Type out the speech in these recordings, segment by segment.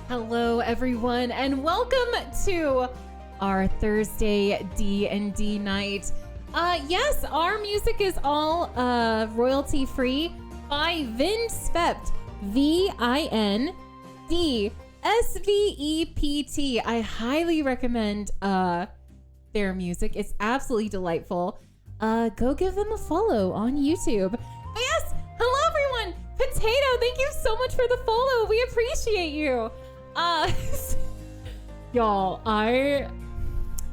Hello, everyone, and welcome to our Thursday D&D night. Yes, our music is all royalty-free by Vinsvept, Vinsvept. I highly recommend their music. It's absolutely delightful. Go give them a follow on YouTube. But yes, hello, everyone. Potato, thank you so much for the follow. We appreciate you. Y'all, I'm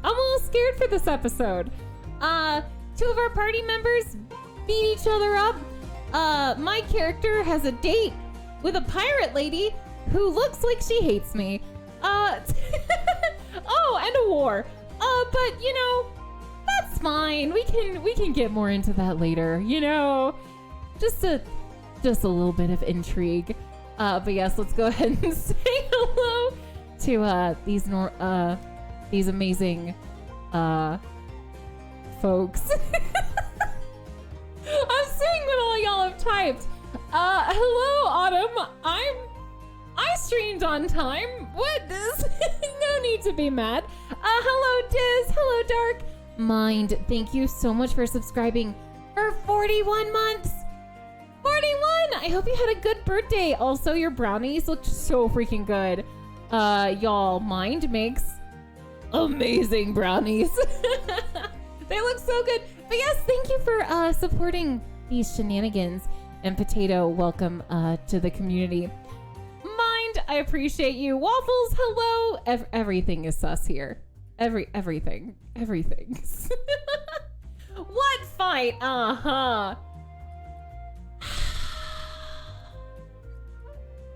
a little scared for this episode. Two of our party members beat each other up. My character has a date with a pirate lady who looks like she hates me. Oh, and a war. But you know, that's fine. We can get more into that later. You know, just a little bit of intrigue. But yes, let's go ahead and say hello to these amazing folks. I'm seeing what all y'all have typed. Hello, Autumn. I streamed on time. What is? No need to be mad. Hello, Diz. Hello, Dark Mind. Thank you so much for subscribing for 41 months. 41! I hope you had a good birthday. Also, your brownies looked so freaking good. Y'all, Mind makes amazing brownies. They look so good. But yes, thank you for supporting these shenanigans. And Potato, welcome to the community. Mind, I appreciate you. Waffles, hello. Everything is sus here. Everything. What fight? Uh-huh.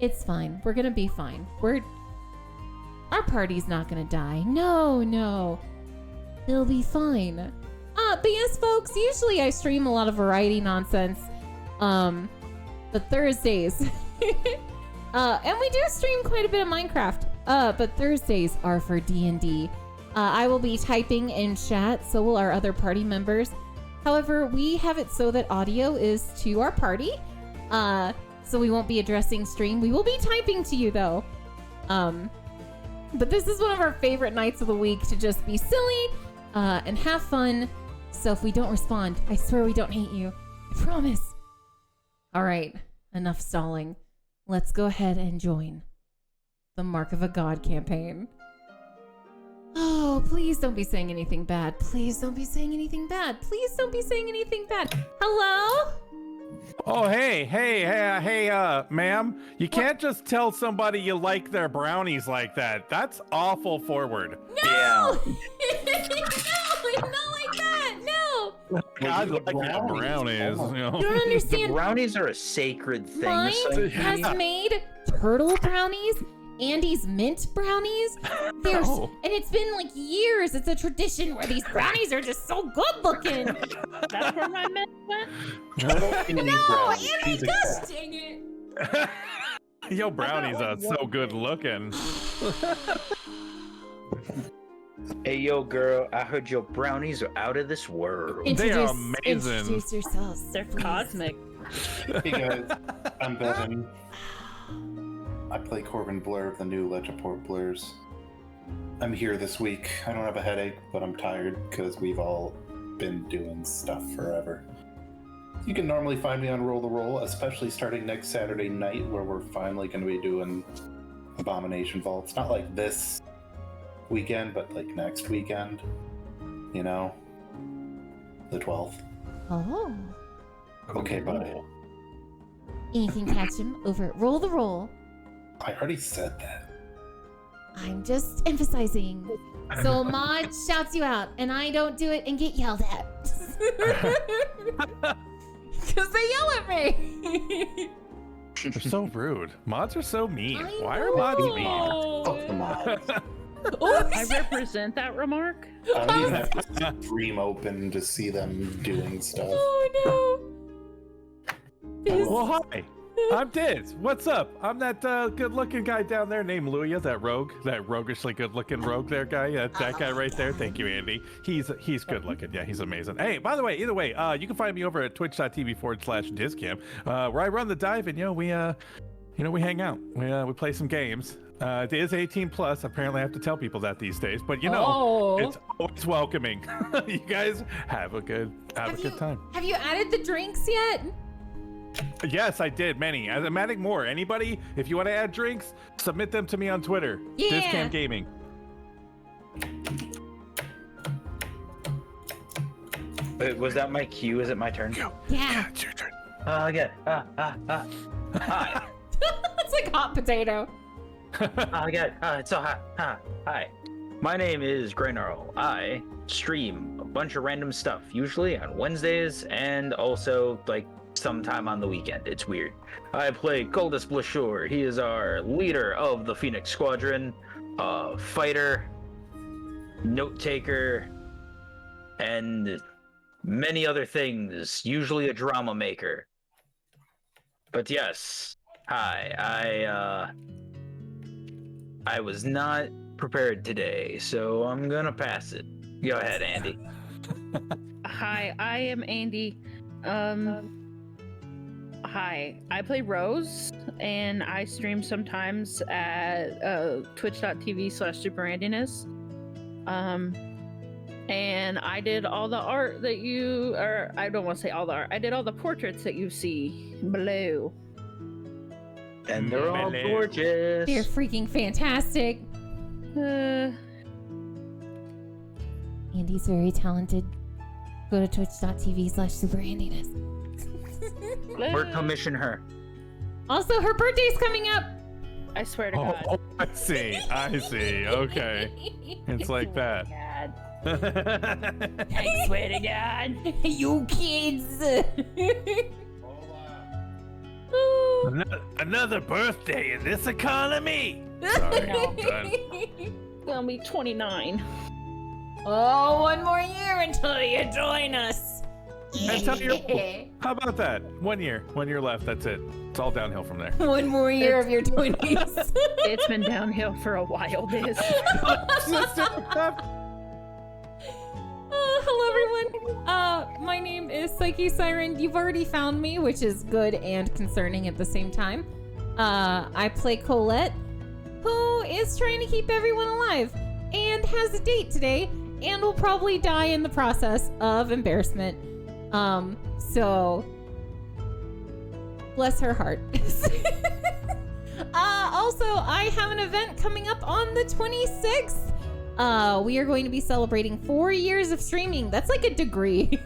It's fine. We're gonna be fine. Our party's not gonna die. No. It'll be fine. But yes, folks, usually I stream a lot of variety nonsense. But Thursdays. And we do stream quite a bit of Minecraft. But Thursdays are for D&D. I will be typing in chat, so will our other party members. However, we have it so that audio is to our party. So we won't be addressing stream. We will be typing to you, though. But this is one of our favorite nights of the week to just be silly and have fun. So if we don't respond, I swear we don't hate you. I promise. All right, enough stalling. Let's go ahead and join the Mark of a God campaign. Oh, please don't be saying anything bad. Please don't be saying anything bad. Please don't be saying anything bad. Hello? Oh, hey, ma'am. You can't just tell somebody you like their brownies like that. That's awful forward. No! Yeah. No, it's not like that. No! I like the brownies. You don't understand. The brownies are a sacred thing. Mine has made turtle brownies, Andy's mint brownies. And it's been like years. It's a tradition where these brownies are just so good looking. That's where my mint went? No, Andy, gosh dang it. Yo, brownies are so good looking. Hey, yo, girl, I heard your brownies are out of this world. They are amazing. Introduce yourselves. They're cosmic. Hey guys, I'm Bevan. I play Corbin Blur of the new Legiport Blurs. I'm here this week. I don't have a headache, but I'm tired because we've all been doing stuff forever. You can normally find me on Roll the Roll, especially starting next Saturday night, where we're finally going to be doing Abomination Vaults. Not like this weekend, but like next weekend. You know? The 12th. Oh. Okay, bye. And you can catch him over at Roll the Roll. I already said that. I'm just emphasizing. So Mod shouts you out, and I don't do it and get yelled at. Because they yell at me. They're so rude. Mods are so mean. Why are know. mods mean? Fuck the mods. I represent that remark. I don't even have to stream open to see them doing stuff. Oh no. Well, hi. I'm Diz. What's up? I'm that good-looking guy down there named Luya, that roguishly good-looking rogue there guy. That guy right there. Thank you, Andy. He's good-looking. Yeah, he's amazing. Hey, by the way, either way, you can find me over at twitch.tv/Dizcam, where I run the dive, and we hang out. We play some games. It is 18 plus. Apparently, I have to tell people that these days, but it's always welcoming. You guys have a good time. Have you added the drinks yet? Yes, I did. Many. I'm adding more. Anybody, if you want to add drinks, submit them to me on Twitter. Yeah. Dizcam Gaming. Wait, was that my cue? Is it my turn? Yeah. It's your turn. Okay. Hi. It's like hot potato. Okay. It's so hot. Hi. My name is Graynarl. I stream a bunch of random stuff, usually on Wednesdays and also like sometime on the weekend. It's weird. I play Coldest Blashur. He is our leader of the Phoenix Squadron, fighter, note taker, and many other things, usually a drama maker. But yes, hi, I was not prepared today, so I'm gonna pass it. Go ahead, Andy. Hi, I am Andy. Hi, I play Rose, and I stream sometimes at twitch.tv/superandiness. And I did all the art that I don't want to say all the art. I did all the portraits that you see below. And they're all gorgeous. They're freaking fantastic. Andy's very talented. Go to twitch.tv/superhandiness. Or commission her. Also, her birthday's coming up. I swear to God. Oh, I see. Okay. It's like that. I swear to God. You kids. Another birthday in this economy. Sorry, I'm done. Gonna be 29. Oh, one more year until you join us. And tell your, how about that? 1 year. 1 year left. That's it. It's all downhill from there. One more year of your 20s. It's been downhill for a while, Biz. Hello, everyone. My name is PsycheSiren. You've already found me, which is good and concerning at the same time. I play Colette, who is trying to keep everyone alive and has a date today and will probably die in the process of embarrassment. So bless her heart. Also, I have an event coming up on the 26th. We are going to be celebrating 4 years of streaming. That's like a degree.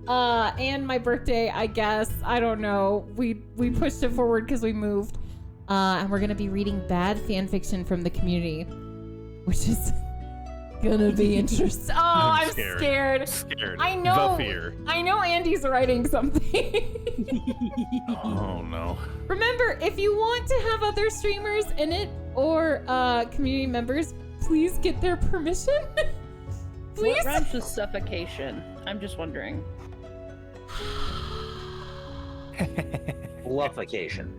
And my birthday, I guess. I don't know. We pushed it forward because we moved. And we're going to be reading bad fan fiction from the community, which is gonna be interesting. Oh, I'm scared. I know. The fear. I know Andy's writing something. Oh no. Remember, if you want to have other streamers in it or community members, please get their permission. Please. What rhymes with suffocation? I'm just wondering. Luffocation.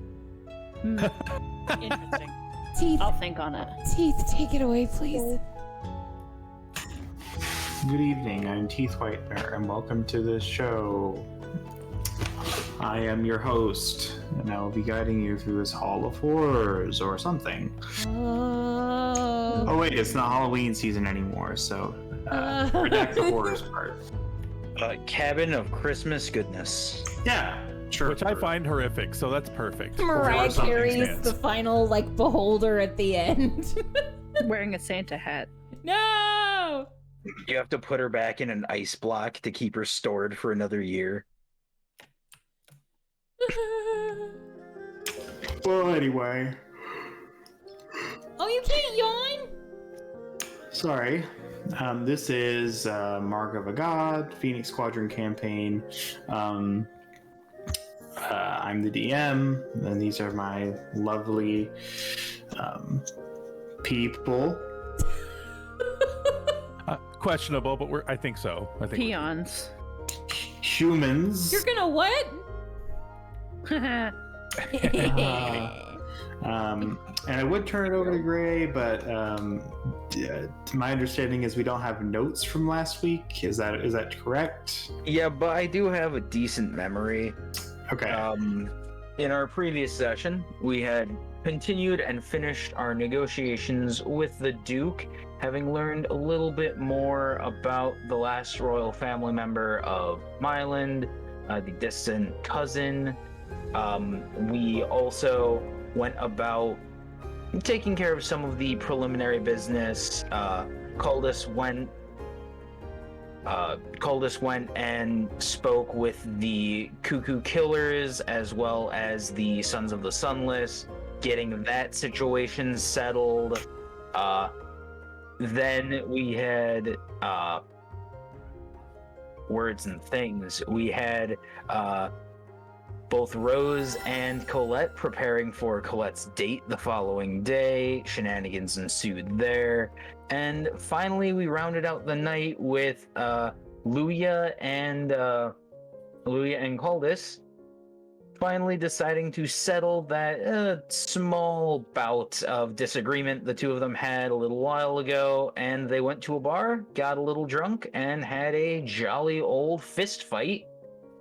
Interesting. Teeth. I'll think on it. Teeth, take it away, please. Good evening, I'm Teeth Whitener, and welcome to the show. I am your host, and I will be guiding you through this Hall of Horrors or something. Oh wait, it's not Halloween season anymore, so redact the horrors part. Cabin of Christmas goodness. Yeah, sure. Which I find horrific, so that's perfect. Mariah something Carey's stands. the final, like, beholder at the end. Wearing a Santa hat. No! You have to put her back in an ice block to keep her stored for another year. Well, anyway. Oh, you can't yawn? Sorry. This is Mark of a God, Phoenix Squadron campaign. I'm the DM, and these are my lovely people. Questionable, but I think so. I think Peons. Humans. You're gonna what? And I would turn it over to Gray, but to my understanding is we don't have notes from last week. Is that correct? Yeah, but I do have a decent memory. Okay. In our previous session, we had continued and finished our negotiations with the Duke, having learned a little bit more about the last royal family member of Myland, the distant cousin. We also went about taking care of some of the preliminary business. Culdus went and spoke with the Cuckoo Killers as well as the Sons of the Sunless, getting that situation settled. Then we had words and things. We had both Rose and Colette preparing for Colette's date the following day. Shenanigans ensued there. And finally, we rounded out the night with Luya and Culdus finally deciding to settle that small bout of disagreement the two of them had a little while ago, and they went to a bar, got a little drunk, and had a jolly old fist fight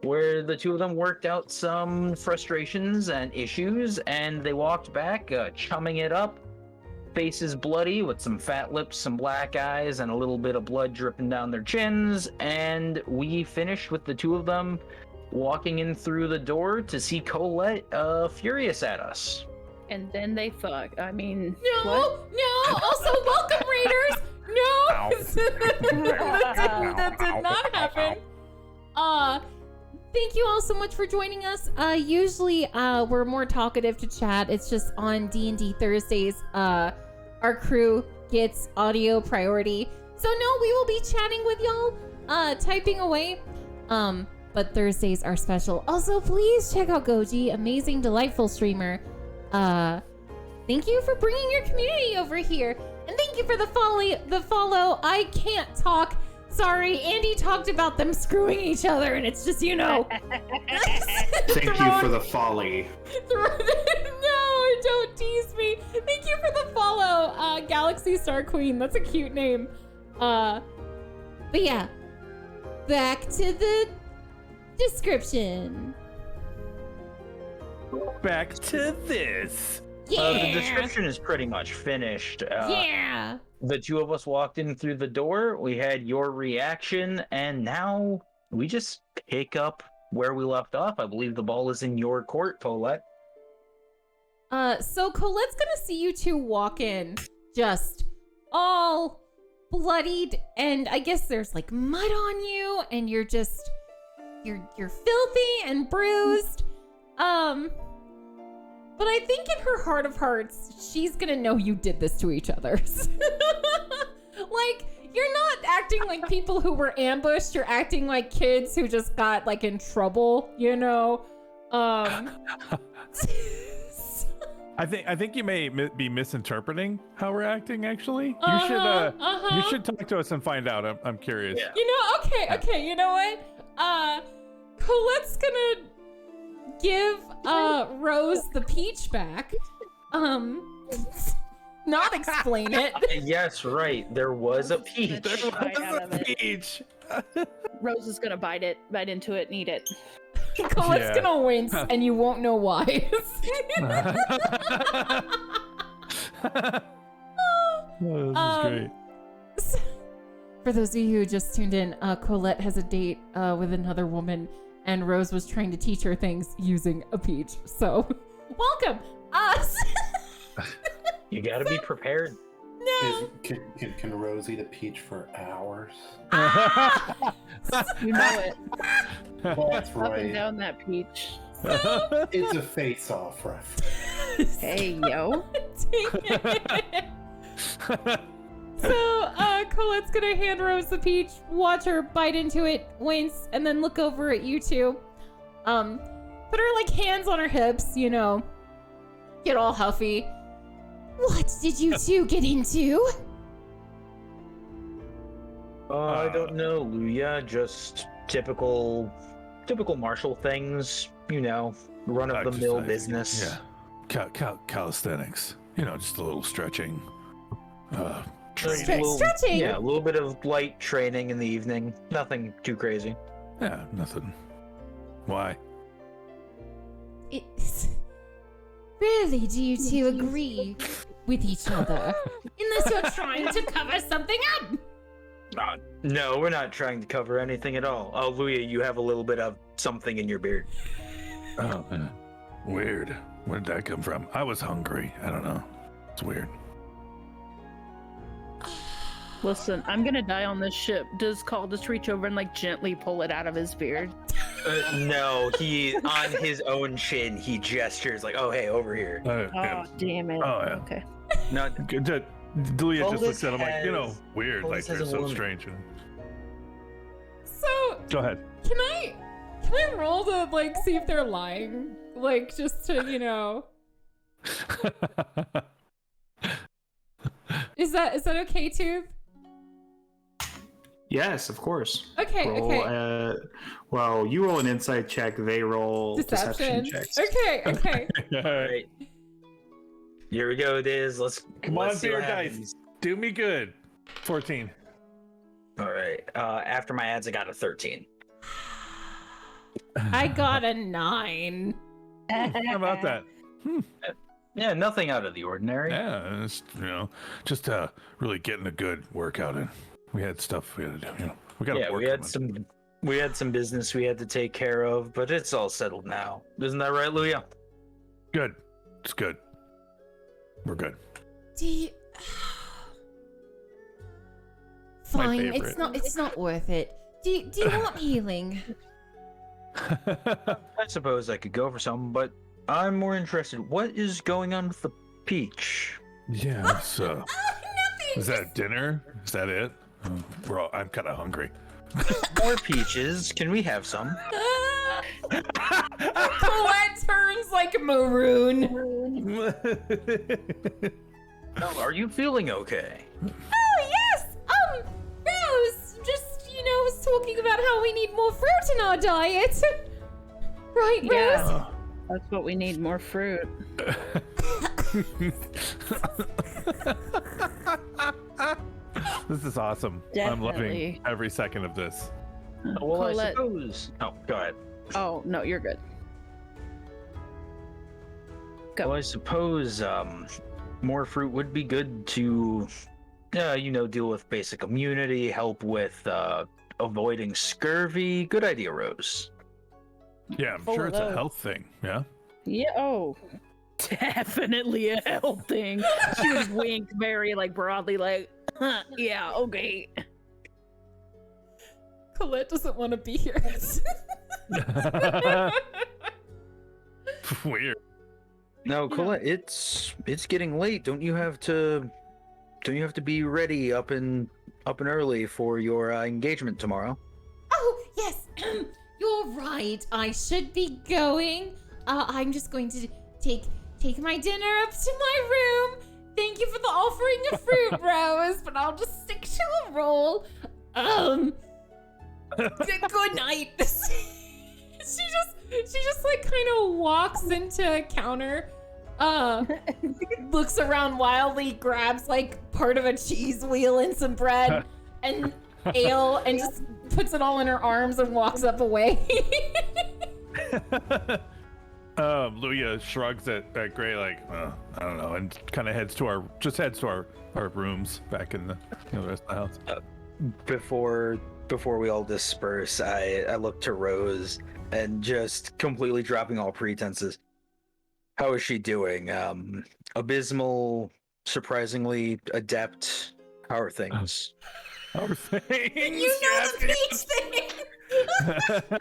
where the two of them worked out some frustrations and issues, and they walked back, chumming it up, faces bloody with some fat lips, some black eyes, and a little bit of blood dripping down their chins, and we finished with the two of them walking in through the door to see Colette furious at us. And then they fuck. I mean, No, what? no. Also, welcome, Raiders. No, that did not happen. Thank you all so much for joining us. Usually, we're more talkative to chat. It's just on D&D Thursdays. Our crew gets audio priority, so no, we will be chatting with y'all, typing away. But Thursdays are special. Also, please check out Goji, amazing, delightful streamer. Thank you for bringing your community over here, and thank you for the follow. I can't talk. Sorry, Andy talked about them screwing each other, and it's just, Thank you for the folly. No, don't tease me. Thank you for the follow, Galaxy Star Queen. That's a cute name. But yeah, back to the description. Back to this. Yeah. The description is pretty much finished. Yeah. The two of us walked in through the door, we had your reaction, and now we just pick up where we left off. I believe the ball is in your court, Colette. So Colette's gonna see you two walk in, just all bloodied, and I guess there's like mud on you, and you're filthy and bruised. But I think in her heart of hearts, she's gonna know you did this to each other. Like, you're not acting like people who were ambushed, you're acting like kids who just got like in trouble, you know? I think you may be misinterpreting how we're acting. Actually, you should talk to us and find out. I'm curious. Yeah. You know, okay. You know what? Colette's gonna give Rose the peach back. Not explain it. Yes, right. There was a peach. There Bite out of was a it. peach. Rose is gonna bite into it, and eat it. Colette's Yeah. gonna wince, and you won't know why. This is great. For those of you who just tuned in, Colette has a date with another woman, and Rose was trying to teach her things using a peach. So, welcome. You gotta be prepared. No. Can Rose eat a peach for hours? You know it. Well, that's Up and right. down that peach. It's a face-off reference. Hey, yo. So, Colette's gonna hand Rose the peach, watch her bite into it, wince, and then look over at you two. Put her, like, hands on her hips, you know, get all huffy. What did you two get into? I don't know, Luya. Just typical martial things, you know. run-of-the-mill exercise. business. Yeah. Calisthenics. Just a little stretching. Just Training. a little- Stretching. Yeah, a little bit of light training in the evening. Nothing too crazy. Yeah, nothing. Why? It's really do you two agree with each other? Unless you're trying to cover something up. No, we're not trying to cover anything at all. Oh, Luya, you have a little bit of something in your beard. Oh, yeah. Weird. Where did that come from? I was hungry. I don't know. It's weird. Listen, I'm gonna die on this ship. Does Call just reach over and like gently pull it out of his beard? No, he on his own chin. He gestures like, "Oh, hey, over here." Oh, Yeah. damn it. Oh, yeah. Okay. No, Delia just Oldest looks at him like, has- weird. Like, Oldest has they're a so woman. strange. So Go ahead. can I roll to like see if they're lying? Like just to Is that okay, Tooth? Yes, of course. Okay, Roll, okay. well, you roll an insight check. They roll deception checks. Okay, okay. All all right. right. Here we go, Diz. Come on, let's see beer what dice. happens. Do me good. 14. All right. After my ads, I got a 13. I got a 9. How about that? Yeah, nothing out of the ordinary. Yeah, it's, just really getting a good workout in. We had stuff we had to do. We got to Yeah, work. we had some business we had to take care of, but it's all settled now. Isn't that right, Luya? Good. It's good. We're good. Do you... My Fine, favorite. it's not worth it. Do you want healing? I suppose I could go for some, but I'm more interested. What is going on with the peach? Yeah. It's, Nothing. is that dinner? Is that it? I'm kind of hungry. More peaches. Can we have some? Colette turns like maroon. Oh, are you feeling okay? Oh yes. Rose just was talking about how we need more fruit in our diet. Right, Rose? Yeah. That's what we need, more fruit. This is awesome. I'm loving Definitely. every second of this. Well, I Colette- suppose. Oh, go ahead. Oh, no, you're good. Go. Well, I suppose more fruit would be good to, deal with basic immunity, help with avoiding scurvy. Good idea, Rose. Yeah, I'm Full sure of it's a those. health thing. Yeah. Yeah, oh. Definitely a health thing. She was winked very broadly yeah, okay. Colette doesn't want to be here. Weird. No, Colette, it's getting late. Don't you have to be ready up and early for your engagement tomorrow? Oh, yes. You're right. I should be going. I'm just going to take my dinner up to my room. Thank you for the offering of fruit, Rose, but I'll just stick to a roll. Good night. She just kind of walks into a counter, looks around wildly, grabs part of a cheese wheel and some bread and ale, and just puts it all in her arms and walks up away. Luya shrugs at Gray I don't know, and kind of heads to our rooms back in the rest of the house. Before we all disperse, I look to Rose and just completely dropping all pretenses. How is she doing? Abysmal, surprisingly adept. How are things? Our things. The peach thing.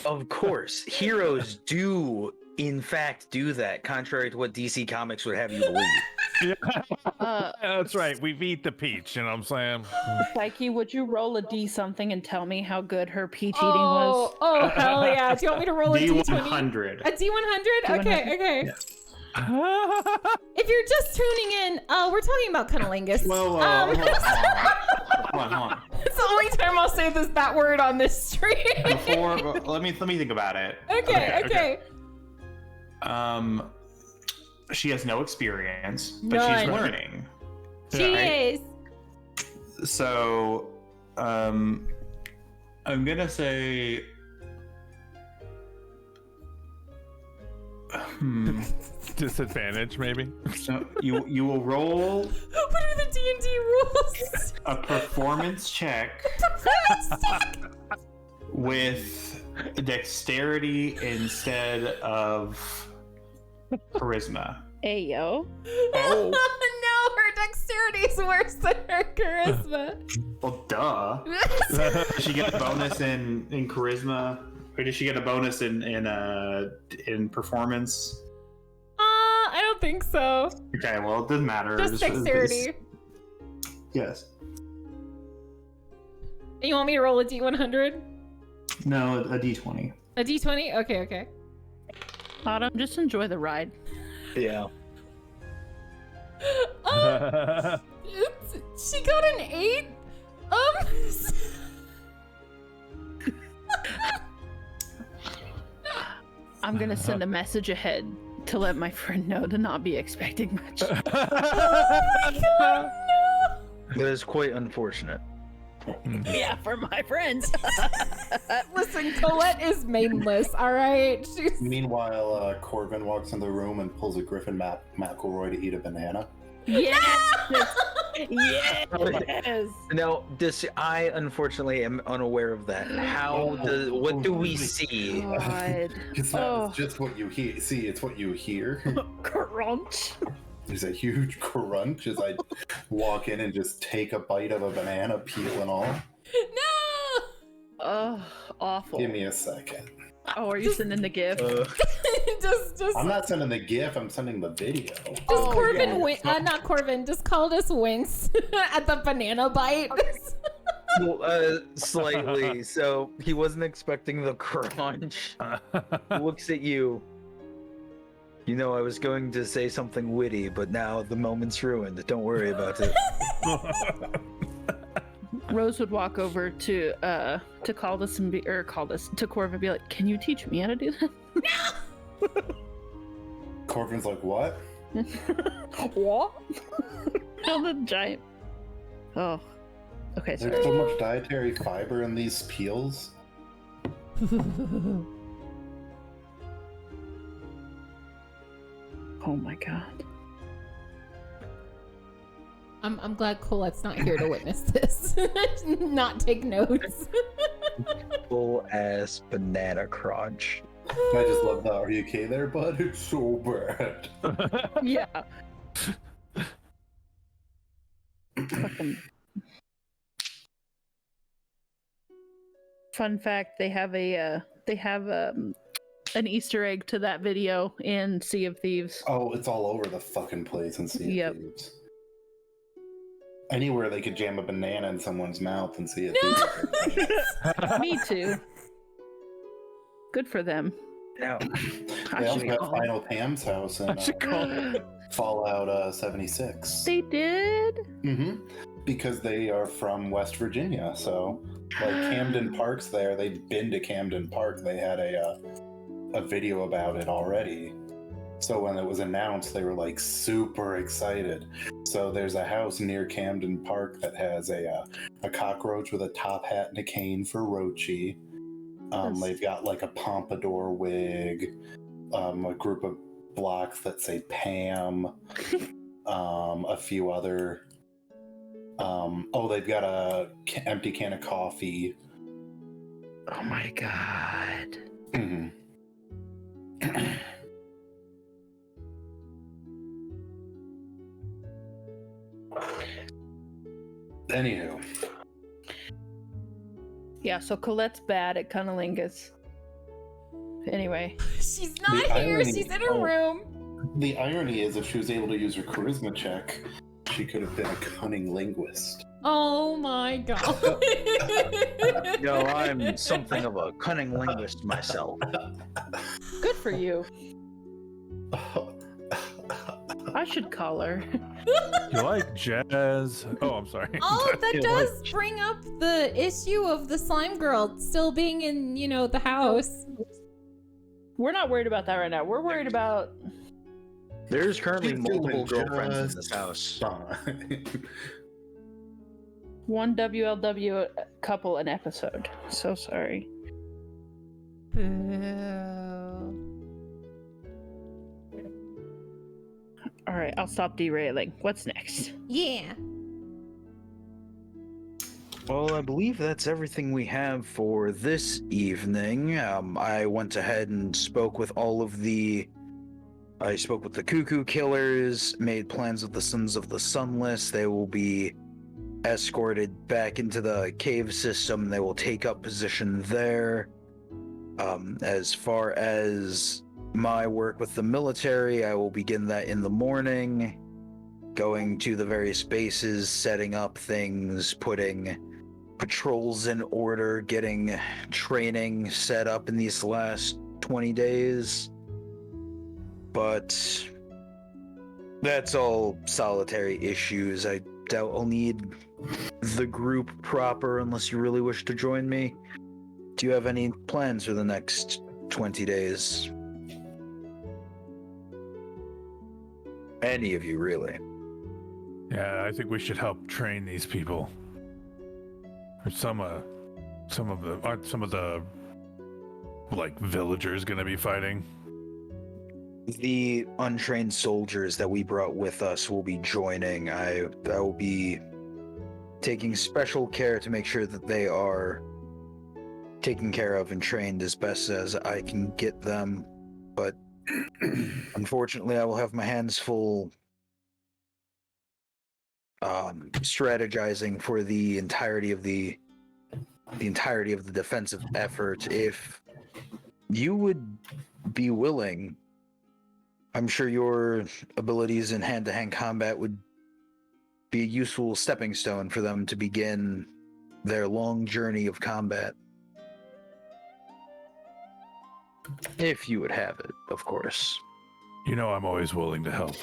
Of course, heroes do in fact do that, contrary to what DC Comics would have you believe. That's right. We beat the peach. You know what I'm saying? Psyche, would you roll a D something and tell me how good her peach eating was? Oh, hell yeah. Do you want me to roll a D20? D100. A D100? Okay. Yeah. If you're just tuning in, we're talking about cunnilingus. Whoa, hold on. It's the only time I'll say that word on this stream. Before, let me think about it. Okay. She has no experience, but she's None. learning. She Right? is. So, I'm gonna say, Disadvantage, maybe. so you will roll What are the D&D rules? a performance check with dexterity instead of charisma. Ayo. Oh. No, her dexterity is worse than her charisma. Well, duh. Does she get a bonus in charisma, or does she get a bonus in performance? I don't think so. Okay, well, it doesn't matter. Just dexterity. Yes. You want me to roll a D100? No, a d20. A D20? Okay. Autumn, just enjoy the ride. Yeah. She got an 8. I'm gonna send a message ahead to let my friend know to not be expecting much. God, no. That is quite unfortunate. Yeah, for my friends. Listen, Colette is mainless, alright? She's... Meanwhile, Corbin walks in the room and pulls a Griffin McElroy to eat a banana. Yes! Yes! Now, I unfortunately am unaware of that. What do we see? God. It's not just what you see, it's what you hear. Crunch. There's a huge crunch as I walk in and just take a bite of a banana, peel and all. No! Oh, awful. Give me a second. Oh, are you sending the gift? just I'm not sending the GIF, I'm sending the video. Does Corbin not Corbin, does Caldus wince at the banana bite? Well, slightly. So he wasn't expecting the crunch. Looks at you. You know, I was going to say something witty, but now the moment's ruined. Don't worry about it. Rose would walk over to Caldus to Corvin and be like, "Can you teach me how to do that?" Corbin's like, what? What? Tell the giant. Oh, okay. There's Sorry. so much dietary fiber in these peels. Oh my god. I'm glad Colette's not here to witness this. Not take notes. Full ass banana crunch. I just love that. Are you okay there, bud? It's so bad. Yeah. Fucking. Fun fact: they have an Easter egg to that video in Sea of Thieves. Oh, it's all over the fucking place in Sea of Yep. Thieves. Anywhere they could jam a banana in someone's mouth and see it. Me too. Good for them. Now, They also got Final Pam's house in Fallout 76. They did? Mm-hmm. Because they are from West Virginia, so like Camden Park's there. They've been to Camden Park. They had a video about it already. So when it was announced, they were like super excited. So there's a house near Camden Park that has a cockroach with a top hat and a cane for Rochi. They've got like a pompadour wig, a group of blocks that say Pam, a few other. They've got a empty can of coffee. Oh my god. Mm-hmm. Anywho. Yeah, so Colette's bad at cunnilingus. Anyway. She's not The here. irony- She's in her room. The irony is, if she was able to use her charisma check, she could have been a cunning linguist. Oh my god. I'm something of a cunning linguist myself. Good for you. I should call her. You like jazz? Oh, I'm sorry. Oh, that You does like- bring up the issue of the slime girl still being in, the house. We're not worried about that right now. We're worried about There's currently He's multiple doing girlfriends in just this house. fine. one WLW couple an episode. So sorry. Boo. All right, I'll stop derailing. What's next? Yeah. Well, I believe that's everything we have for this evening. I went ahead and spoke with I spoke with the Cuckoo Killers, made plans with the Sons of the Sunless. They will be escorted back into the cave system. They will take up position there. As far as my work with the military, I will begin that in the morning, going to the various bases, setting up things, putting patrols in order, getting training set up in these last 20 days. But that's all solitary issues. I doubt I'll need the group proper unless you really wish to join me. Do you have any plans for the next 20 days? Any of you, really? Yeah, I think we should help train these people. Or some of the like villagers gonna be fighting. The untrained soldiers that we brought with us will be joining. I will be taking special care to make sure that they are taken care of and trained as best as I can get them. But unfortunately, I will have my hands full strategizing for the entirety of the defensive effort. If you would be willing, I'm sure your abilities in hand-to-hand combat would be a useful stepping stone for them to begin their long journey of combat. If you would have it, of course. You know I'm always willing to help.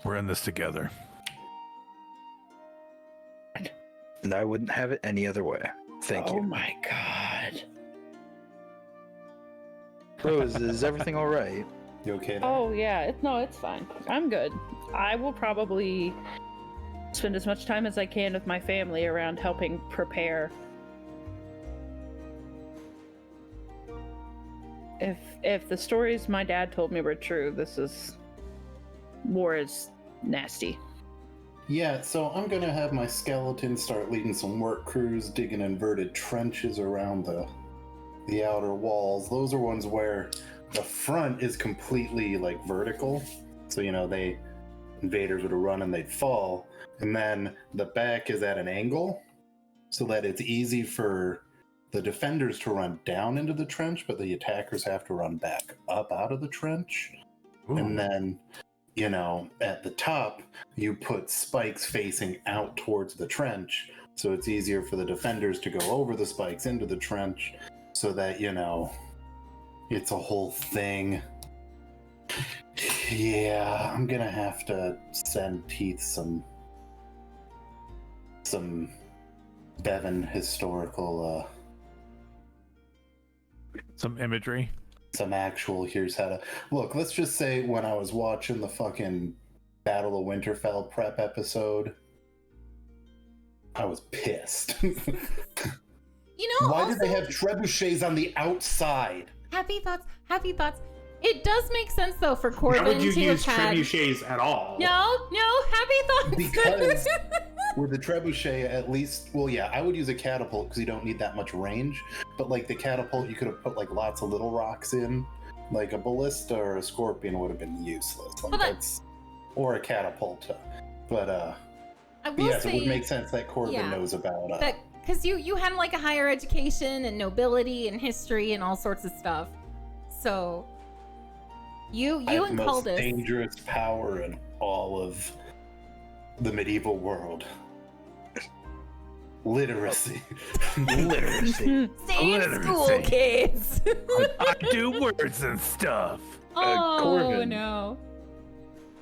We're in this together. And I wouldn't have it any other way. Thank you. Oh my god. Rose, is everything all right? You okay there? Oh yeah, it's fine. I'm good. I will probably spend as much time as I can with my family around helping prepare. If the stories my dad told me were true, war is nasty. Yeah, so I'm gonna have my skeletons start leading some work crews, digging inverted trenches around the outer walls. Those are ones where the front is completely like vertical, so the invaders would run and they'd fall, and then the back is at an angle, so that it's easy for the defenders to run down into the trench, but the attackers have to run back up out of the trench. Ooh. And then at the top, you put spikes facing out towards the trench, so it's easier for the defenders to go over the spikes into the trench, so that, it's a whole thing. Yeah, I'm gonna have to send Teeth some Bevan historical, Some imagery. some actual here's how to look. Let's just say when I was watching the fucking Battle of Winterfell prep episode, I was pissed. Why did they have trebuchets on the outside? Happy thoughts. It does make sense though for Corbin How would you to use have had... trebuchets at all? No, happy thoughts. Because with the trebuchet, at least, well, yeah, I would use a catapult because you don't need that much range. But like the catapult, you could have put like lots of little rocks in. Like a ballista or a scorpion would have been useless. Like or a catapult. But I will yes, say, it would make sense that Corbin knows about that because you had like a higher education and nobility and history and all sorts of stuff. So you and the most Caldus, dangerous power in all of the medieval world. Literacy. Literacy. Stay in school, kids. I do words and stuff. Oh Corbin. no.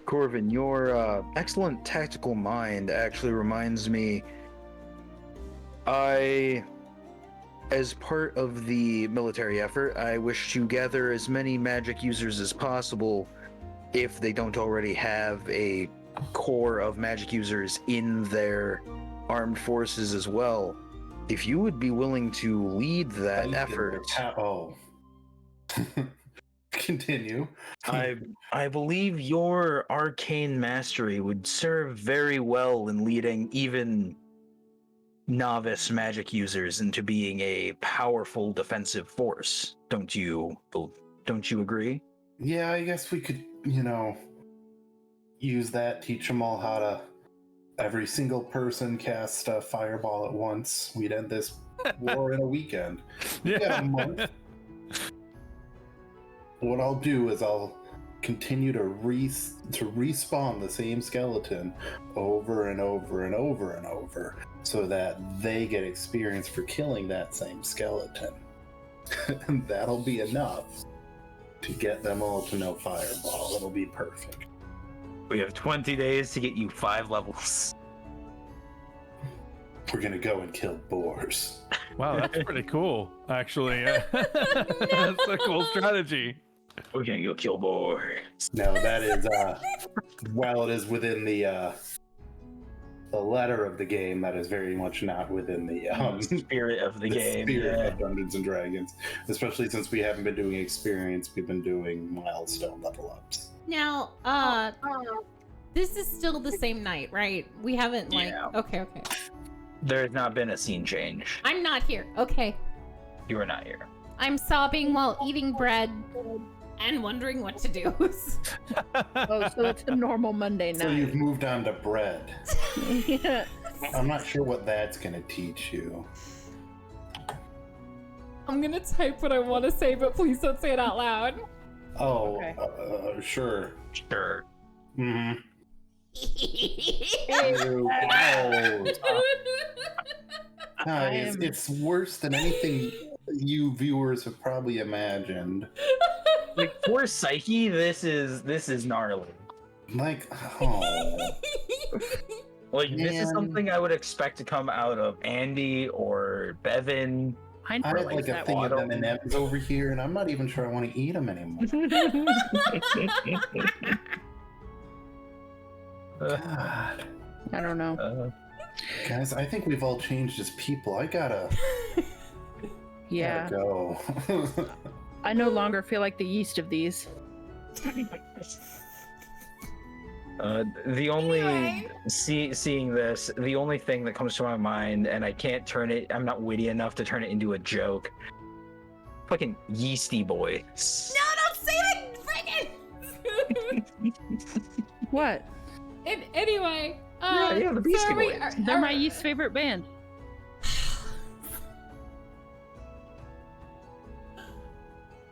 Corvin, your excellent tactical mind actually reminds me. I as part of the military effort, I wish to gather as many magic users as possible if they don't already have a core of magic users in their armed forces as well. If you would be willing to lead that effort, Oh. Continue. I believe your arcane mastery would serve very well in leading even novice magic users into being a powerful defensive force. Don't you agree? Yeah, I guess we could, use that, teach them all how to every single person cast a fireball at once. We'd end this war in a weekend. Yeah. A month. What I'll do is I'll continue to respawn the same skeleton over and over and over and over so that they get experience for killing that same skeleton. And that'll be enough to get them all to know fireball. It'll be perfect. We have 20 days to get you 5 levels. We're gonna go and kill boars. Wow, that's pretty cool, actually. That's a cool strategy. We're gonna go kill boars. No, that is while it is within the letter of the game, that is very much not within the Spirit of the game. spirit Yeah. of Dungeons and Dragons. Especially since we haven't been doing experience, we've been doing milestone level ups. Now, this is still the same night, right? We haven't Yeah. Okay. There has not been a scene change. I'm not here. Okay. You are not here. I'm sobbing while eating bread and wondering what to do. Oh, so it's a normal Monday So you've night. moved on to bread. Yeah. I'm not sure what that's gonna teach you. I'm gonna type what I want to say, but please don't say it out loud. Oh, Okay. Sure. Sure. Mm-hmm. Guys, am- it's worse than anything you viewers have probably imagined. Like for Psyche, this is gnarly. Like, oh, Like this is Man. something I would expect to come out of Andy or Bevan. I I had realize like a that thing one. of M&M's over here, and I'm not even sure I want to eat them anymore. God, I don't know. guys, I think we've all changed as people. I gotta Yeah, go. I no longer feel like the yeast of these. The only Anyway. seeing this, the only thing that comes to my mind, and I can't turn it. I'm not witty enough to turn it into a joke. Fucking yeasty boys. No, don't say that, friggin'! What? And anyway, Yeah, the Beastie so are we- Boys. They're my yeast favorite band.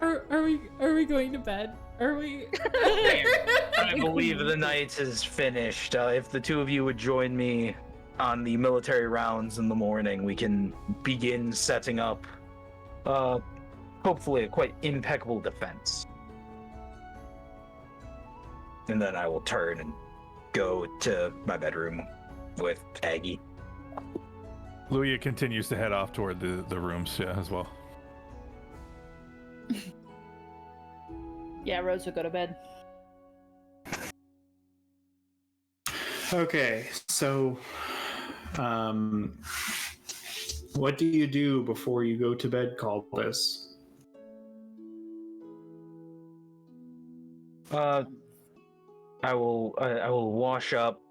Are we going to bed? Are we? I believe the night is finished. If the two of you would join me on the military rounds in the morning, we can begin setting up, hopefully, a quite impeccable defense. And then I will turn and go to my bedroom with Aggie. Luya continues to head off toward the rooms, yeah, as well. Yeah, Rose will go to bed. Okay, so what do you do before you go to bed, Caldus? I will wash up,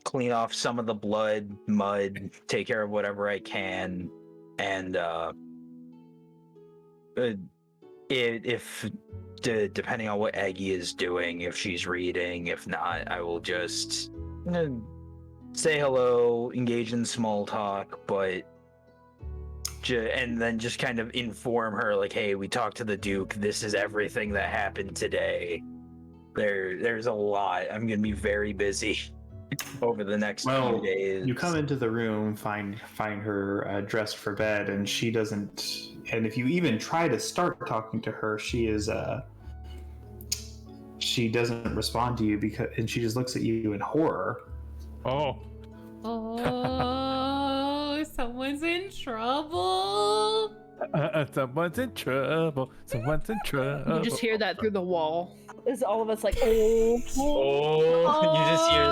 clean off some of the blood, mud, take care of whatever I can, and depending on what Aggie is doing, if she's reading, if not, I will just say hello, engage in small talk, but and then just kind of inform her, like, hey, we talked to the Duke. This is everything that happened today. There's a lot. I'm gonna be very busy over the next few days. You come into the room, find her dressed for bed, and she doesn't. And if you even try to start talking to her, she doesn't respond to you and she just looks at you in horror. Oh. Oh, someone's in trouble. Someone's in trouble. Someone's in trouble. You just hear that through the wall. Is all of us like, oh, Oh, you just hear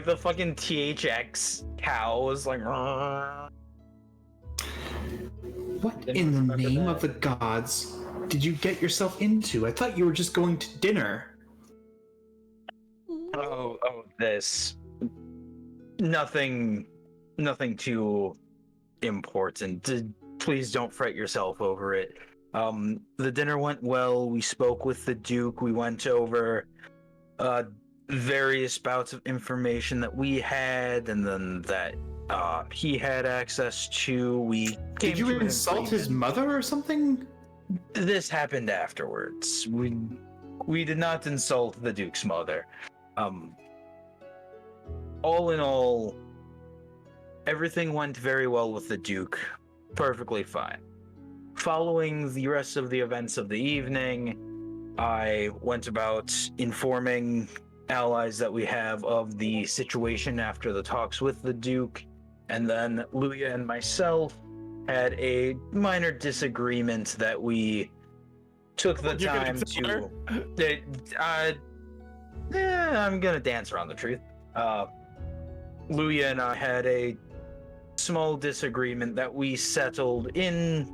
the fucking THX cows like. What in the name of the gods did you get yourself into? I thought you were just going to dinner. Oh, this. Nothing too important. Please don't fret yourself over it. The dinner went well. We spoke with the Duke. We went over various bouts of information that we had, and then that he had access to. We came Did you to an insult his agreement. mother or something? This happened afterwards. We did not insult the Duke's mother. All in all, everything went very well with the Duke. Perfectly fine. Following the rest of the events of the evening, I went about informing allies that we have of the situation after the talks with the Duke, and then Luya and myself had a minor disagreement that we took the You're gonna time tell to. I'm gonna dance around the truth. Luya and I had a small disagreement that we settled in,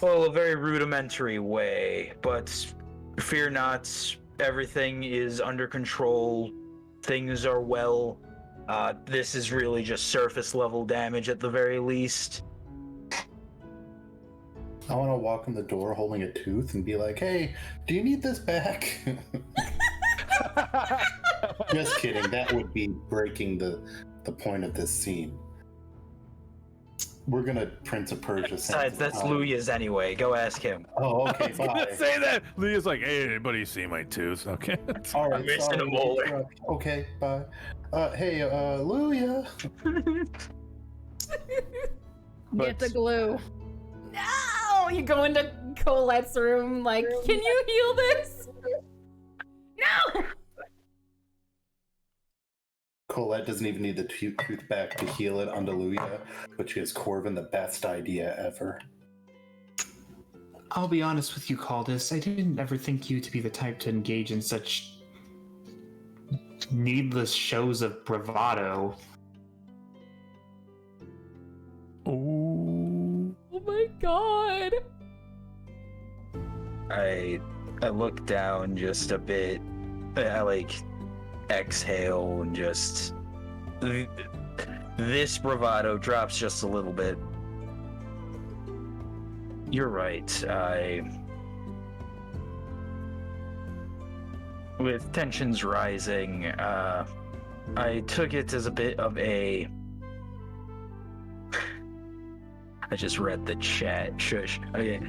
well, a very rudimentary way, but fear not, everything is under control, things are well. This is really just surface level damage at the very least. I want to walk in the door holding a tooth and be like, hey, do you need this back? Just kidding. That would be breaking the point of this scene. We're gonna Prince of Persia. Besides, that's Luya's anyway. Go ask him. Oh, okay, I was gonna bye. say that. Leah's like, hey, anybody see my tooth? Okay. All right, I'm missing sorry, a molar. interrupt. Okay, bye. Hey, Luya. get the glue. No! You go into Colette's room, like, can you heal this? No! Colette doesn't even need the tooth back to heal it onto Luya, which gives Corvin the best idea ever. I'll be honest with you, Caldus. I didn't ever think you to be the type to engage in such needless shows of bravado. Oh. Oh my god. I look down just a bit. I like exhale and just this bravado drops just a little bit. You're right. With tensions rising, I took it as a bit of a. I just read the chat. Shush. Okay.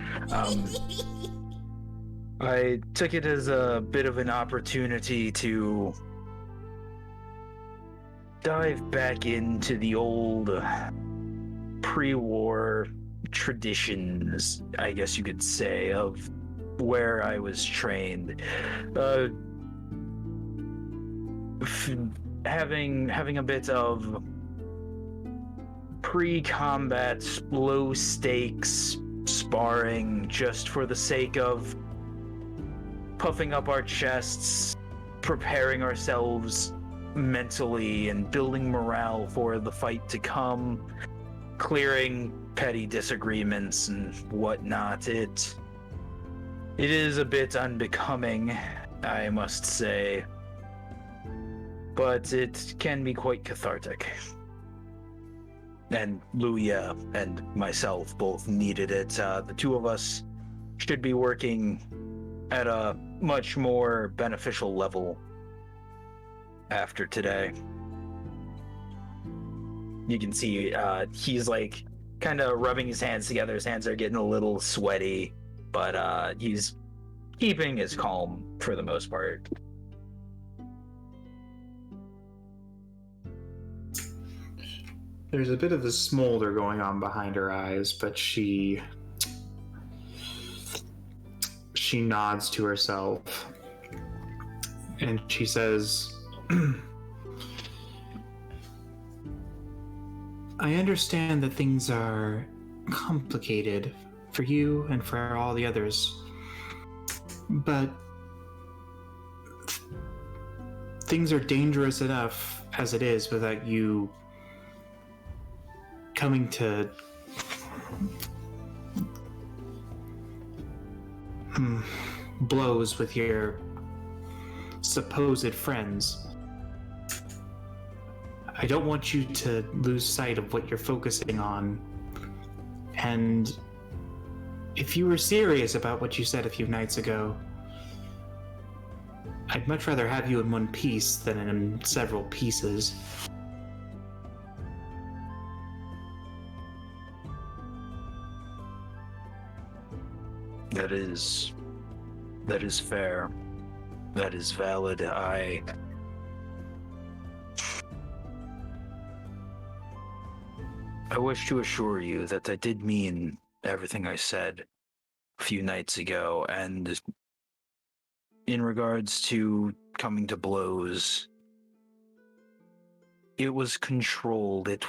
I took it as a bit of an opportunity to dive back into the old pre-war traditions, I guess you could say, of where I was trained. Having a bit of pre-combat, low-stakes sparring just for the sake of puffing up our chests, preparing ourselves mentally, and building morale for the fight to come, clearing petty disagreements and whatnot. It is a bit unbecoming, I must say, but it can be quite cathartic. And Luya and myself both needed it. The two of us should be working at a much more beneficial level after today. You can see he's like kind of rubbing his hands together. His hands are getting a little sweaty, but he's keeping his calm for the most part. There's a bit of a smolder going on behind her eyes, but she nods to herself and she says, I understand that things are complicated for you and for all the others, but things are dangerous enough as it is without you coming to blows with your supposed friends. I don't want you to lose sight of what you're focusing on. And if you were serious about what you said a few nights ago, I'd much rather have you in one piece than in several pieces. That is fair. That is valid. I wish to assure you that I did mean everything I said a few nights ago, and in regards to coming to blows, it was controlled. It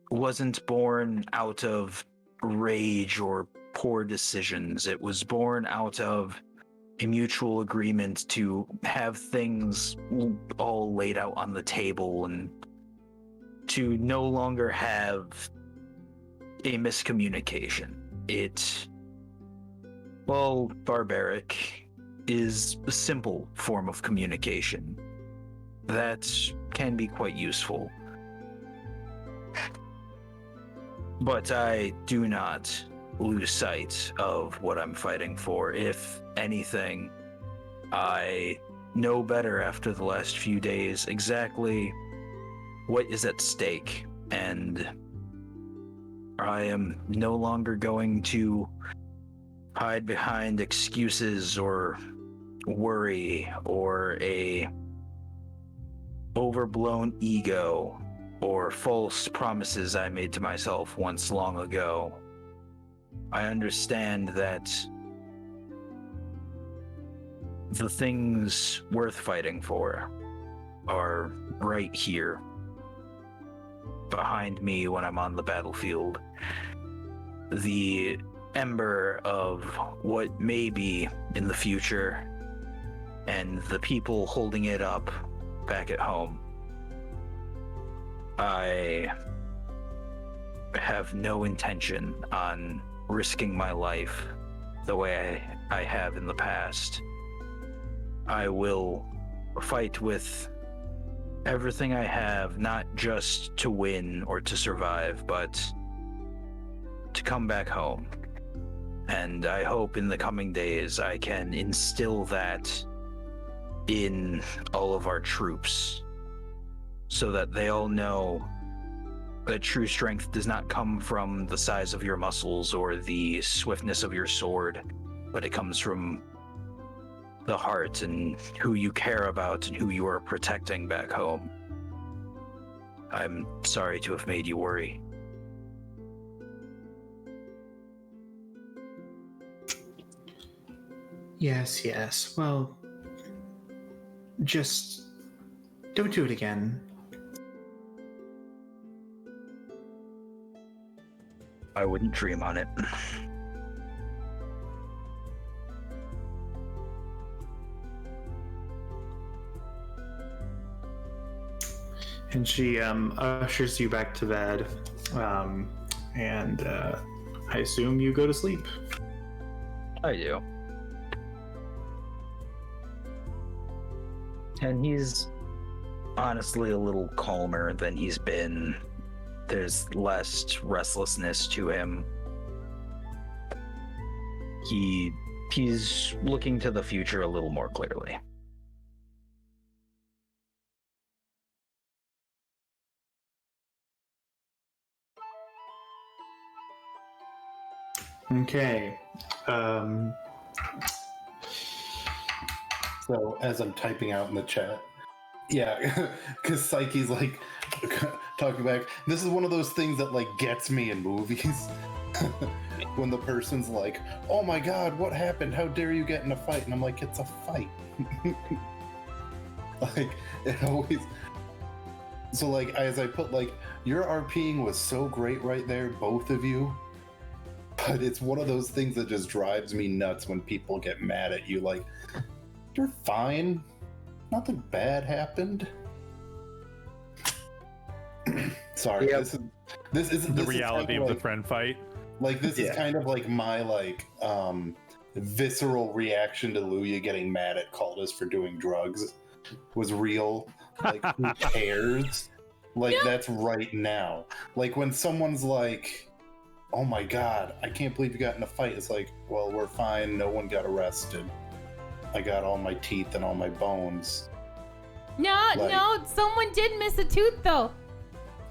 wasn't born out of rage or poor decisions. It was born out of a mutual agreement to have things all laid out on the table and to no longer have a miscommunication. While barbaric, is a simple form of communication that can be quite useful. But I do not lose sight of what I'm fighting for. If anything, I know better after the last few days exactly what is at stake, and I am no longer going to hide behind excuses or worry or a overblown ego or false promises I made to myself once long ago. I understand that the things worth fighting for are right here behind me when I'm on the battlefield. The ember of what may be in the future and the people holding it up back at home. I have no intention on risking my life the way I have in the past. I will fight with everything I have, not just to win or to survive, but to come back home. And I hope in the coming days I can instill that in all of our troops so that they all know that true strength does not come from the size of your muscles or the swiftness of your sword, but it comes from the heart and who you care about and who you are protecting back home. I'm sorry to have made you worry. Yes. Well, just don't do it again. I wouldn't dream on it. And she ushers you back to bed, and I assume you go to sleep. I do. And he's honestly a little calmer than he's been. There's less restlessness to him. He's looking to the future a little more clearly. Okay. So as I'm typing out in the chat, yeah, because Psyche's like talking back. This is one of those things that like gets me in movies. When the person's like, "Oh my God, what happened? How dare you get in a fight?" And I'm like, "It's a fight." Like it always. So like, as I put, like, your RPing was so great right there, both of you. But it's one of those things that just drives me nuts when people get mad at you. Like, you're fine. Nothing bad happened. Sorry, Yep. this is The reality of the friend fight. Like, this is Yeah. kind of like my visceral reaction to Luya getting mad at Cultus for doing drugs was real. Like, who cares? Like, that's right now. Like, when someone's like, oh my god, I can't believe you got in a fight. It's like, well, we're fine. No one got arrested. I got all my teeth and all my bones. No, someone did miss a tooth though.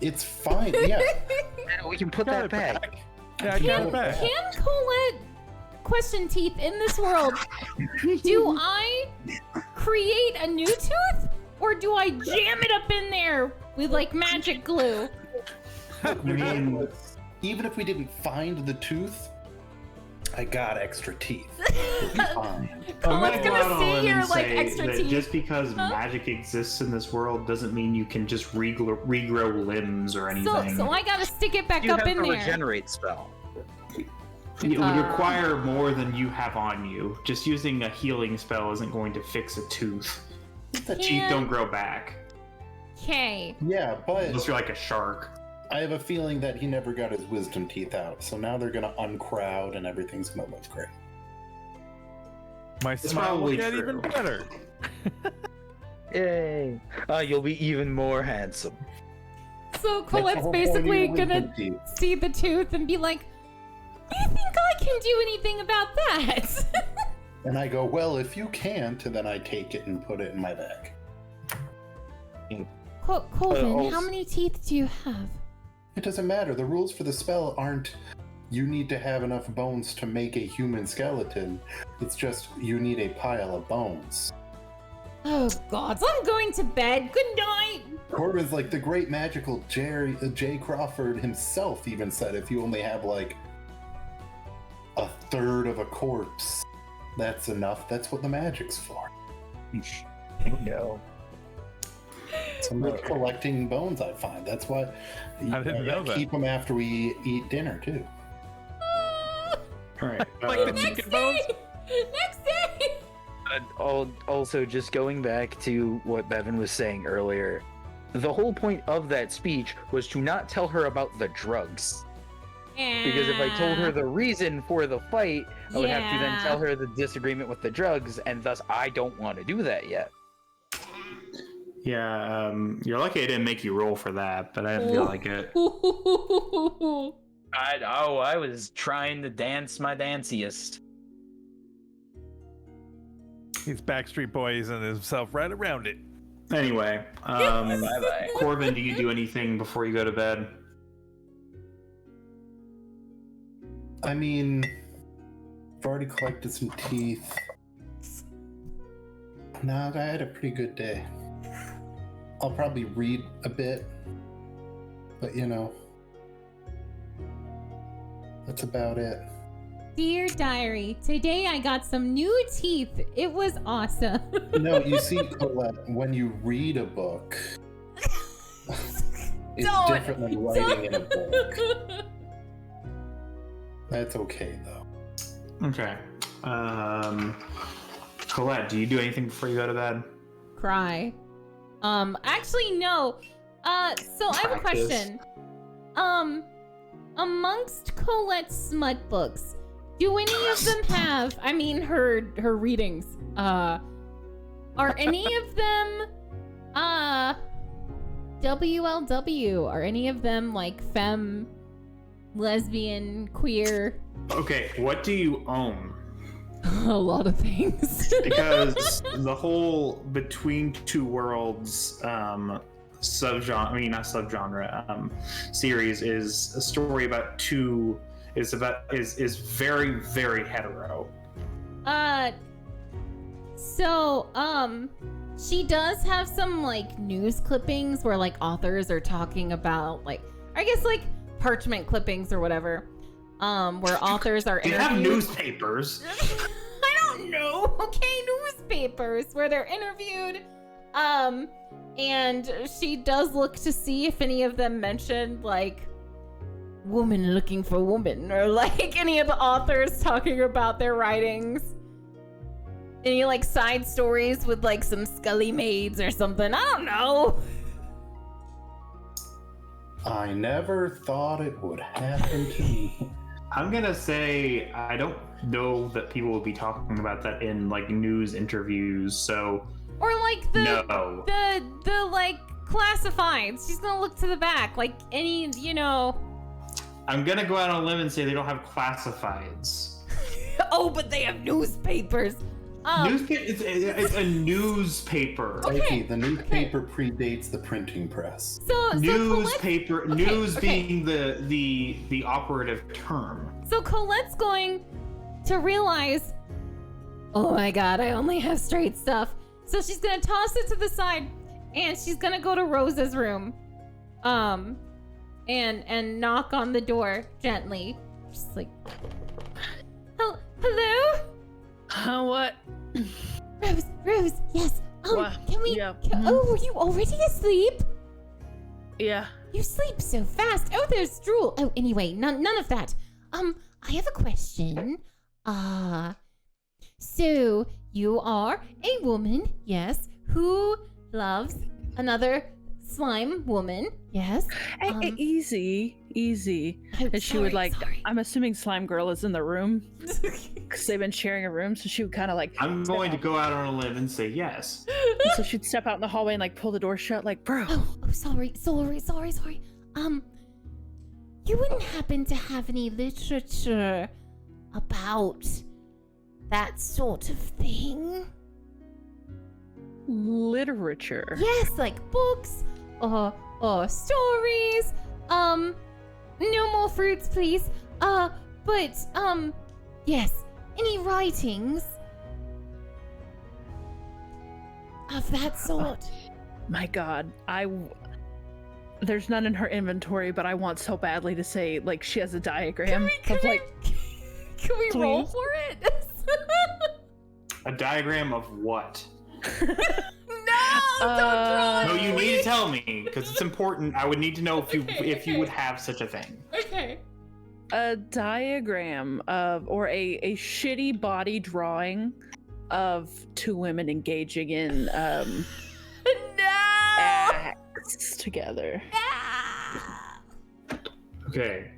It's fine. Yeah. We can put that back. Yeah, I got it back. Can Colette question teeth in this world? Do I create a new tooth or do I jam it up in there with like magic glue? I mean, even if we didn't find the tooth, I got extra teeth. It'll be fine. Colette's I'm gonna go out see on a limb your and like say extra that teeth. just because magic exists in this world doesn't mean you can just regrow limbs or anything. So I gotta stick it back You up have in a there. regenerate spell. It would require more than you have on you. Just using a healing spell isn't going to fix a tooth. The teeth don't grow back. Okay. Yeah, but Unless you're like a shark. I have a feeling that he never got his wisdom teeth out, so now they're gonna uncrowd and everything's gonna look great. My It's smile will probably get true. even better. Yay! You'll be even more handsome. So That's the Colette's whole point of basically your wisdom gonna teeth. see the tooth and be like, "Do you think I can do anything about that?" And I go, well, if you can't, and then I take it and put it in my bag. Colvin, how many teeth do you have? It doesn't matter. The rules for the spell aren't you need to have enough bones to make a human skeleton. It's just you need a pile of bones. Oh gods, I'm going to bed. Good night. Corbin's like the great magical Jay Crawford himself even said if you only have like a third of a corpse, that's enough. That's what the magic's for. No. So I'm like collecting bones, I find. That's why I didn't know that. keep them after we eat dinner too. Alright. Like the Next chicken bones? day. Next day. Also, just going back to what Bevan was saying earlier, the whole point of that speech was to not tell her about the drugs. Because if I told her the reason for the fight, I would have to then Yeah. tell her the disagreement with the drugs, and thus I don't want to do that yet. Yeah, you're lucky I didn't make you roll for that, but I didn't feel like it. I was trying to dance my danciest. He's Backstreet Boys and himself right around it. Anyway, Bye-bye. Corbin, do you do anything before you go to bed? I mean, I've already collected some teeth. No, I had a pretty good day. I'll probably read a bit, but you know, that's about it. Dear diary, today I got some new teeth. It was awesome. No, you see, Colette, when you read a book, it's Don't. different than writing in a book. That's okay, though. Okay. Colette, do you do anything before you go to bed? Cry. Actually, no. So I have a Practice. question. Amongst Colette's smut books, do any of them have, I mean, her readings, are any of them, WLW? Are any of them, like, femme, lesbian, queer? Okay, what do you own? A lot of things. Because the whole Between Two Worlds subgenre, I mean not subgenre, series is a story about is very, very hetero. She does have some, like, news clippings where, like, authors are talking about, like, I guess, like, parchment clippings or whatever, where authors are Do you have interviewed. newspapers? I don't know. Okay, newspapers where they're interviewed, And she does look to see if any of them mentioned, like, woman looking for woman, or like any of the authors talking about their writings. Any like side stories with like some Scully maids or something. I don't know. I never thought it would happen to me. I'm gonna say I don't know that people will be talking about that in like news interviews, so Or like the no. the like classifieds. She's gonna look to the back, like any, you know. I'm gonna go out on a limb and say they don't have classifieds. Oh, but they have newspapers. It's a newspaper. Mikey, the newspaper predates the printing press. So Newspaper, Colette's- news okay. being the operative term. So Colette's going to realize, oh my god, I only have straight stuff. So she's gonna toss it to the side, and she's gonna go to Rosa's room, and knock on the door gently. Just like, hello, What? Rose, yes. What? Can we? Yeah. Oh, were you already asleep? Yeah. You sleep so fast. Oh, there's drool. Oh, anyway, none of that. I have a question. So you are a woman, yes, who loves another slime woman, yes. Easy. Oh, And she would sorry. I'm assuming Slime Girl is in the room because they've been sharing a room, so she would kind of like. I'm going to go out on a limb and say yes. So she'd step out in the hallway and like pull the door shut, like, bro. Oh, sorry. You wouldn't happen to have any literature about that sort of thing? Literature. Yes, like books or stories. No more fruits, please. But yes, any writings of that sort. My God, there's none in her inventory, but I want so badly to say like she has a diagram of like. Can we roll please? for it? A diagram of what? No, don't draw No, it. you need to tell me because it's important. I would need to know if you Okay. would have such a thing. Okay. A diagram of, or a shitty body drawing of two women engaging in No. acts together. Okay.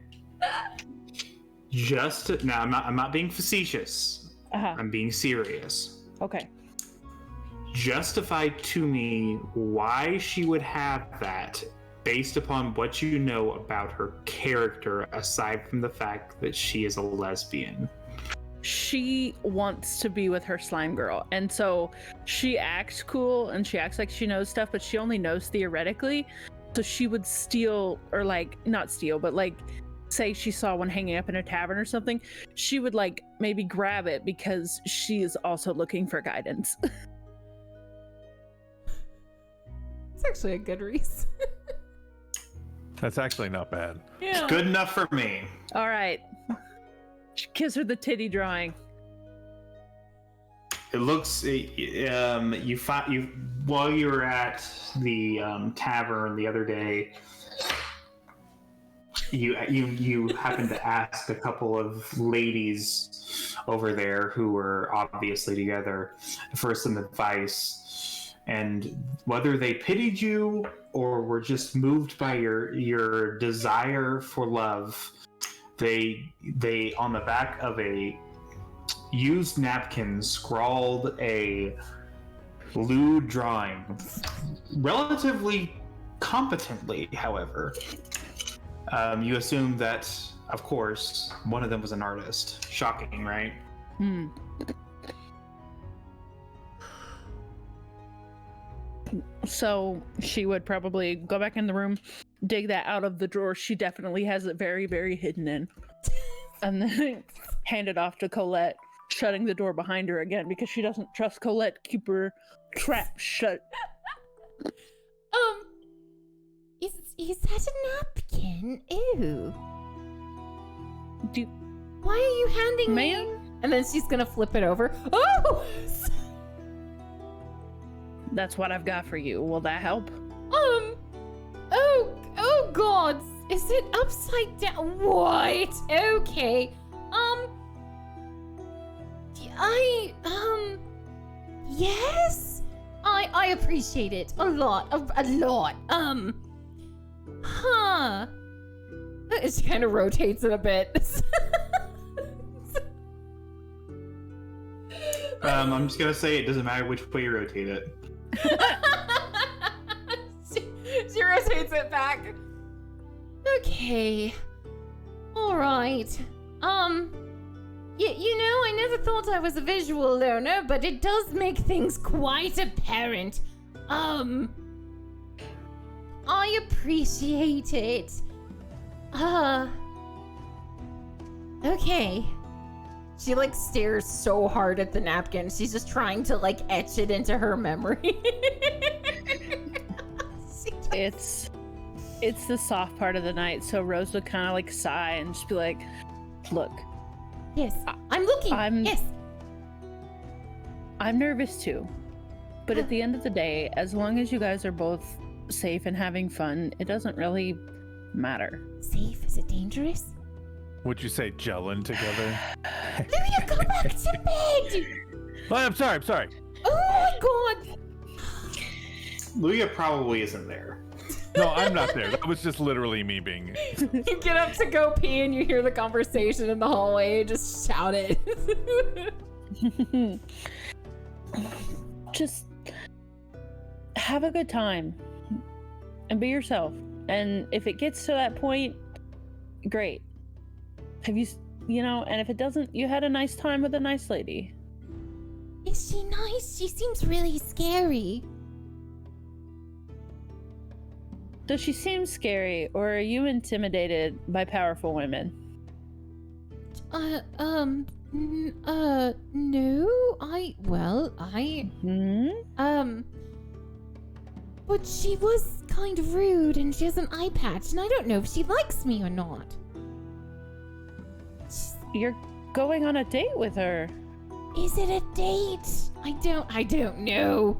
Now, I'm not being facetious. Uh-huh. I'm being serious. Okay. Justify to me why she would have that based upon what you know about her character, aside from the fact that she is a lesbian. She wants to be with her slime girl, and so she acts cool and she acts like she knows stuff, but she only knows theoretically. So she would steal, or like not steal, but like say she saw one hanging up in a tavern or something, she would like maybe grab it because she is also looking for guidance. It's actually a good reason. That's actually not bad. Yeah. Good enough for me. All right. She gives her the titty drawing. It looks while you were at the tavern the other day, you happened to ask a couple of ladies over there who were obviously together for some advice, and whether they pitied you or were just moved by your desire for love, they on the back of a used napkin scrawled a lewd drawing, relatively competently, however. You assume that, of course, one of them was an artist. Shocking, right? So she would probably go back in the room, dig that out of the drawer she definitely has it very, very hidden in, and then hand it off to Colette, shutting the door behind her again because she doesn't trust Colette to keep her trap shut. Is that a napkin? Ew. Do Why are you handing me? Ma'am? And then she's gonna flip it over. Oh! That's what I've got for you. Will that help? Oh God, is it upside down? What? Okay. Yes? I appreciate it a lot. A lot. Huh. She kind of rotates it a bit. I'm just gonna say it doesn't matter which way you rotate it. she rotates it back. Okay. All right. You know, I never thought I was a visual learner, but it does make things quite apparent. I appreciate it. Okay. She like stares so hard at the napkin. She's just trying to like etch it into her memory. It's the soft part of the night, so Rose would kind of like sigh and just be like, "Look, Yes, I'm looking. Yes. I'm nervous too, but at the end of the day, as long as you guys are both safe and having fun, it doesn't really matter." Safe? Is it dangerous? Would you say gelling together? Luya, go back to bed! Oh, I'm sorry. Oh my God! Luya probably isn't there. No, I'm not there. That was just literally me being. You get up to go pee and you hear the conversation in the hallway and just shout it. Just have a good time and be yourself. And if it gets to that point, great. Have you know, and if it doesn't, you had a nice time with a nice lady. Is she nice? She seems really scary. Does she seem scary, or are you intimidated by powerful women? No, but she was kind of rude and she has an eye patch and I don't know if she likes me or not. You're going on a date with her. Is it a date? I don't know.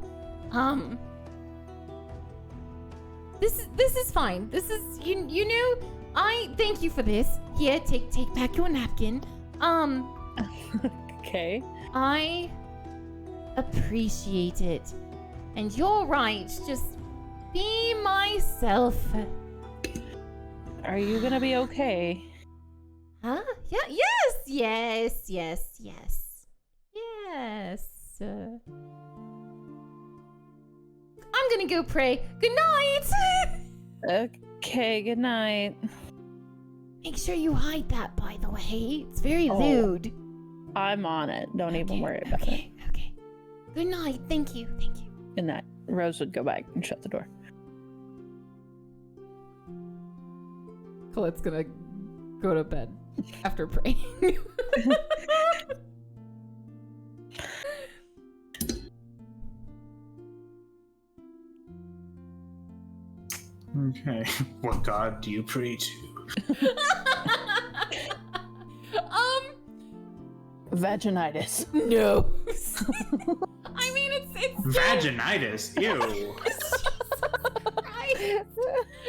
This is fine. This is, you know, I thank you for this. Here, take back your napkin. Okay. I appreciate it. And you're right, just be myself. Are you gonna be okay? Huh? Yeah, yes. I'm gonna go pray. Good night! Okay, good night. Make sure you hide that, by the way. It's very Oh. lewd. I'm on it. Don't even worry about it. Okay. Good night. Thank you. Good night. Rose would go back and shut the door. Colette's gonna go to bed after praying. Okay. What god do you pray to? Vaginitis. No. I mean, it's Vaginitis? Ew.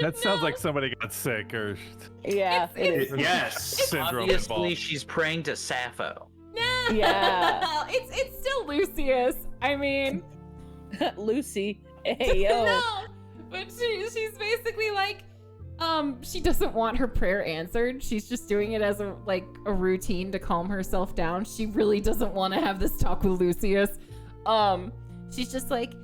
That sounds like somebody got sick or Yeah, it is. Yes. syndrome Obviously, involved. she's praying to Sappho. No. Yeah. It's still Lucius. I mean, Lucy. Hey, yo. no. But she's basically like, she doesn't want her prayer answered. She's just doing it as a routine to calm herself down. She really doesn't want to have this talk with Lucius. She's just like,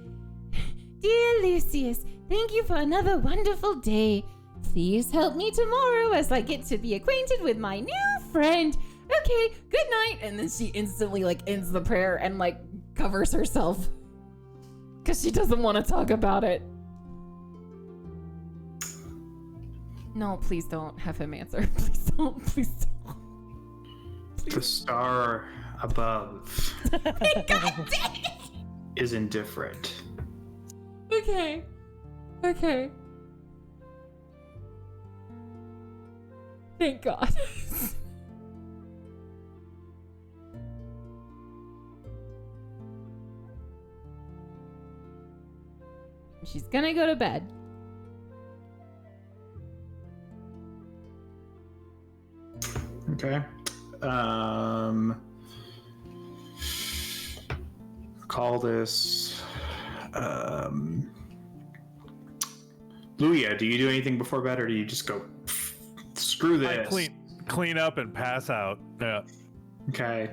"Dear Lucius, thank you for another wonderful day. Please help me tomorrow as I get to be acquainted with my new friend. Okay, good night." And then she instantly ends the prayer and covers herself because she doesn't want to talk about it. No, please don't have him answer. Please don't. The star above God dang it! is indifferent. Okay. Thank God. she's gonna go to bed. Okay. Call this. Luya, do you do anything before bed, or do you just go screw this? I clean up and pass out. Yeah. Okay.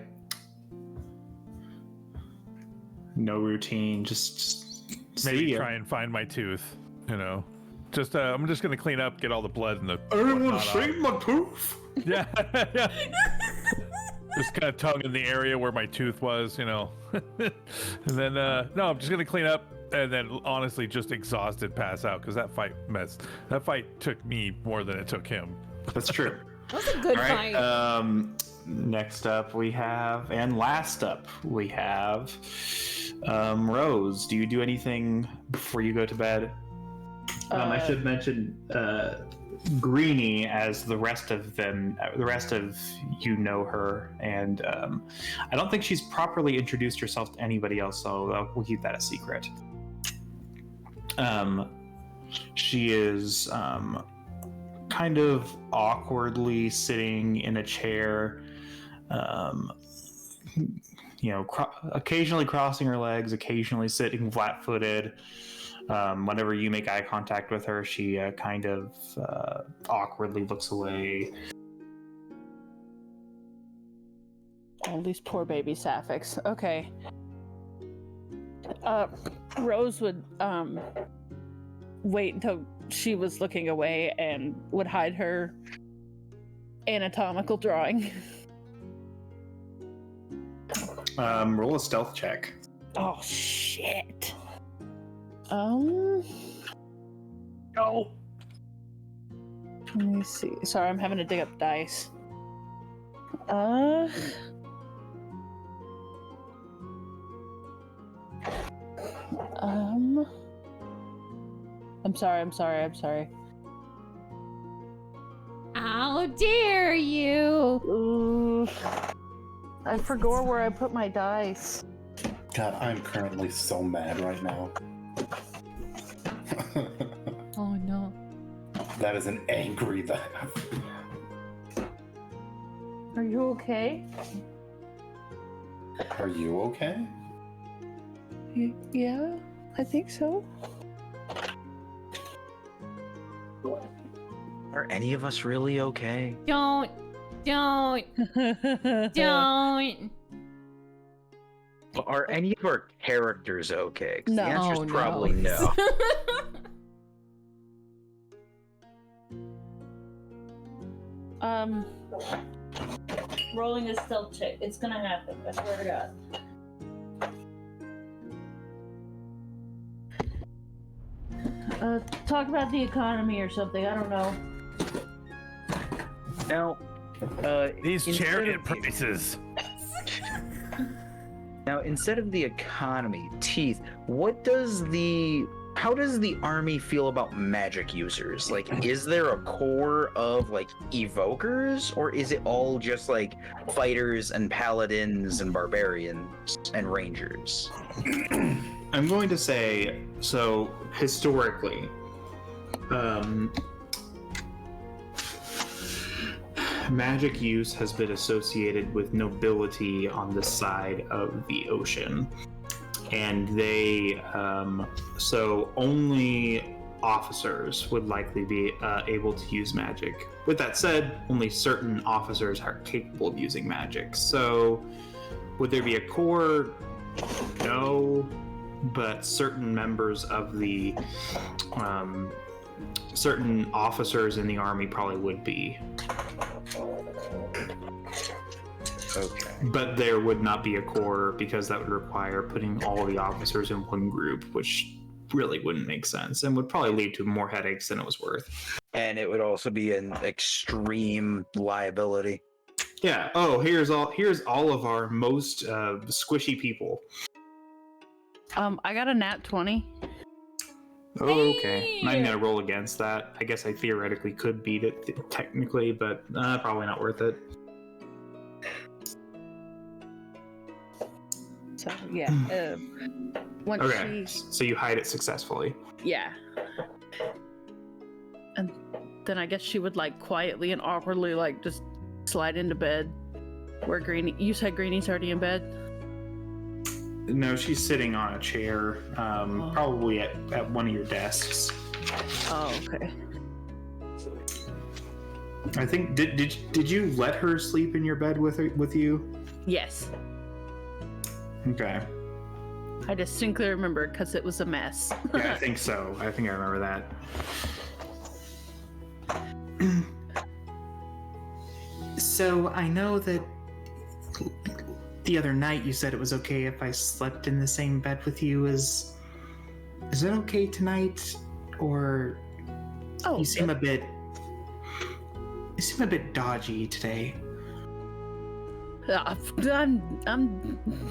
No routine. Just Maybe see ya. try and find my tooth. You know, just I'm just gonna clean up, get all the blood and the. Anyone whatnot see my tooth? Yeah. Yeah. Just kind of tongue in the area where my tooth was, you know. And then no, I'm just gonna clean up and then honestly just exhausted pass out because that fight took me more than it took him. That's true. That was a good All right. fight. Next up we have, and last up we have, Rose. Do you do anything before you go to bed? I should mention Greenie, as the rest of them. The rest of you know her, and I don't think she's properly introduced herself to anybody else, so we'll keep that a secret. She is kind of awkwardly sitting in a chair, occasionally crossing her legs, occasionally sitting flat-footed. Whenever you make eye contact with her, she kind of awkwardly looks away. All these poor baby sapphics. Okay. Rose would wait until she was looking away and would hide her anatomical drawing. Roll a stealth check. Oh shit. Oh. Let me see. Sorry, I'm having to dig up dice. I'm sorry. How dare you? Ooh. I forgot where I put my dice. God, I'm currently so mad right now. Oh no. That is an angry laugh. Are you okay? Are you okay? Yeah, I think so. Are any of us really okay? Don't. Are any of our characters okay? 'Cause No. the answer is Oh, probably no. Rolling a stealth check. It's gonna happen. I swear to God. Talk about the economy or something. I don't know. Now, These instead chariot of- prices. Now, instead of the economy, teeth, how does the army feel about magic users? Like, is there a core of, like, evokers? Or is it all just, like, fighters and paladins and barbarians and rangers? I'm going to say, so historically, magic use has been associated with nobility on the side of the ocean. And they, so only officers would likely be able to use magic. With that said, only certain officers are capable of using magic. So would there be a core? No. But certain members of the certain officers in the army probably would be. Okay. But there would not be a core because that would require putting all the officers in one group, which really wouldn't make sense and would probably lead to more headaches than it was worth. And it would also be an extreme liability. Yeah. Oh, here's all of our most squishy people. I got a nat 20. Oh, okay. I'm gonna roll against that. I guess I theoretically could beat it technically, but probably not worth it. So yeah. Once Okay. So you hide it successfully. Yeah. And then I guess she would like quietly and awkwardly like just slide into bed. Where Greenie, you said Greenie's already in bed? No, she's sitting on a chair, probably at one of your desks. Oh, okay. I think did you let her sleep in your bed with you? Yes. Okay. I distinctly remember because it was a mess. Yeah, I think so. I think I remember that. So I know that the other night you said it was okay if I slept in the same bed with you. Is that okay tonight? Or Oh, you seem a bit dodgy today.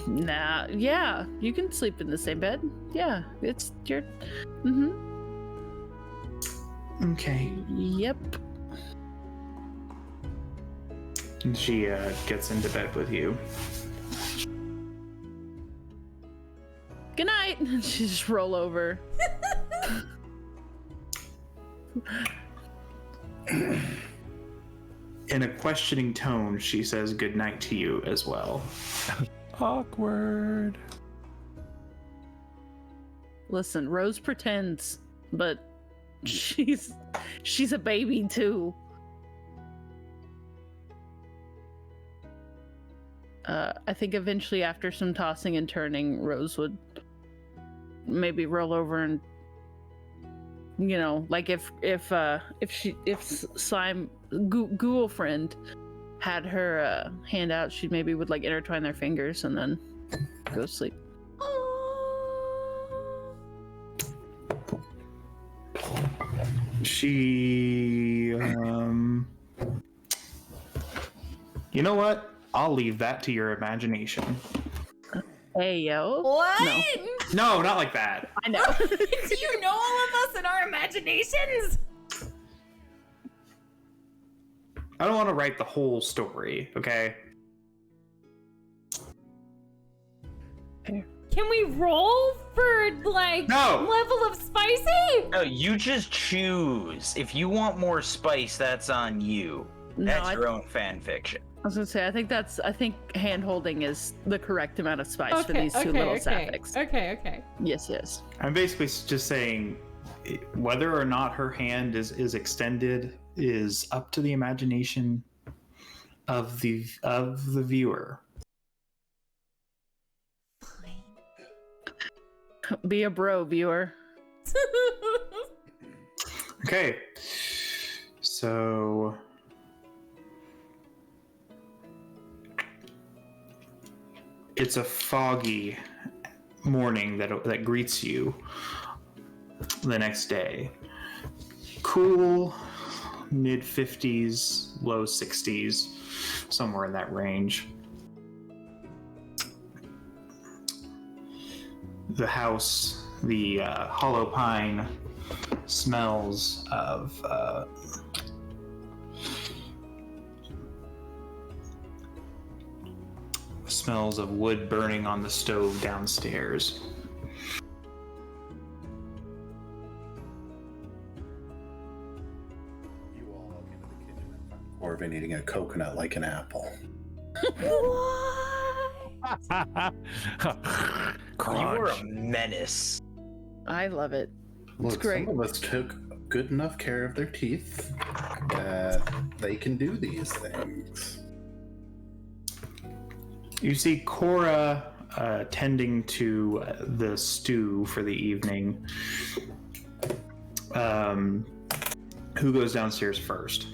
Nah, yeah, you can sleep in the same bed. Yeah, it's your. Okay. Yep. And she gets into bed with you. Good night. She just roll over. In a questioning tone, she says good night to you as well. Awkward. Listen, Rose pretends, but she's a baby too. I think eventually after some tossing and turning, Rose would maybe roll over and, you know, like if Slime Ghoul friend had her hand out, she maybe would like intertwine their fingers and then go to sleep. She you know what? I'll leave that to your imagination. Hey yo. What? No, not like that. I know. Do you know all of us and our imaginations? I don't want to write the whole story, okay? Can we roll for like No. level of spicy? No, you just choose. If you want more spice, that's on you. That's your own fan fiction. I was gonna say, I think hand holding is the correct amount of spice for these two little sapphics. Okay. Yes. I'm basically just saying whether or not her hand is extended is up to the imagination of the viewer. Be a bro, viewer. Okay. So it's a foggy morning that greets you the next day. Cool, mid 50s, low 60s, somewhere in that range. The house, the hollow pine, smells of wood burning on the stove downstairs. You all walk into the kitchen and find Corbin eating a coconut like an apple. You are a menace. I love it. Look, great. some of us took good enough care of their teeth that they can do these things. You see Cora tending to the stew for the evening. Who goes downstairs first?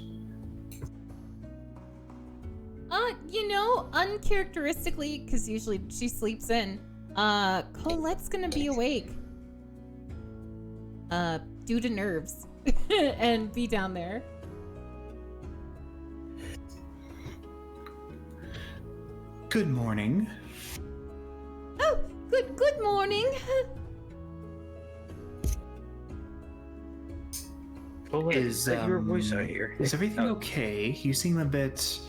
Uncharacteristically, because usually she sleeps in, Colette's gonna be awake. Due to nerves. And be down there. Good morning. Oh, good morning. Is your voice out here? Is everything okay? You seem a bit,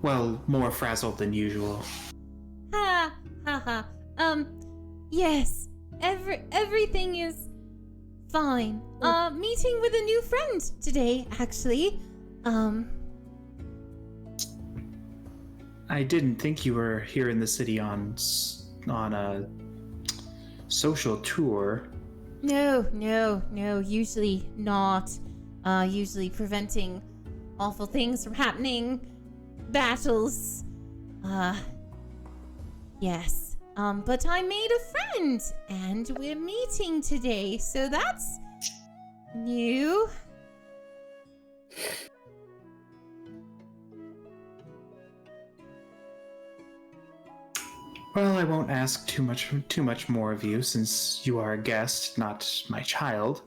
well, more frazzled than usual. Ha. Yes. everything is fine. Meeting with a new friend today, actually. I didn't think you were here in the city on a social tour. No, usually not. Usually preventing awful things from happening. Battles. Yes. But I made a friend, and we're meeting today, so that's new. Well, I won't ask too much more of you, since you are a guest, not my child.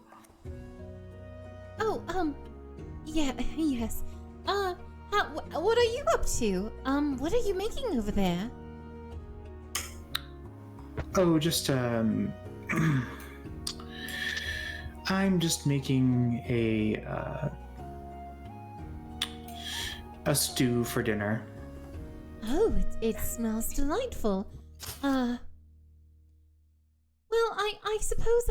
Oh, yeah, yes. What are you up to? What are you making over there? Oh, just I'm just making a stew for dinner. Oh, it smells delightful. Well, I suppose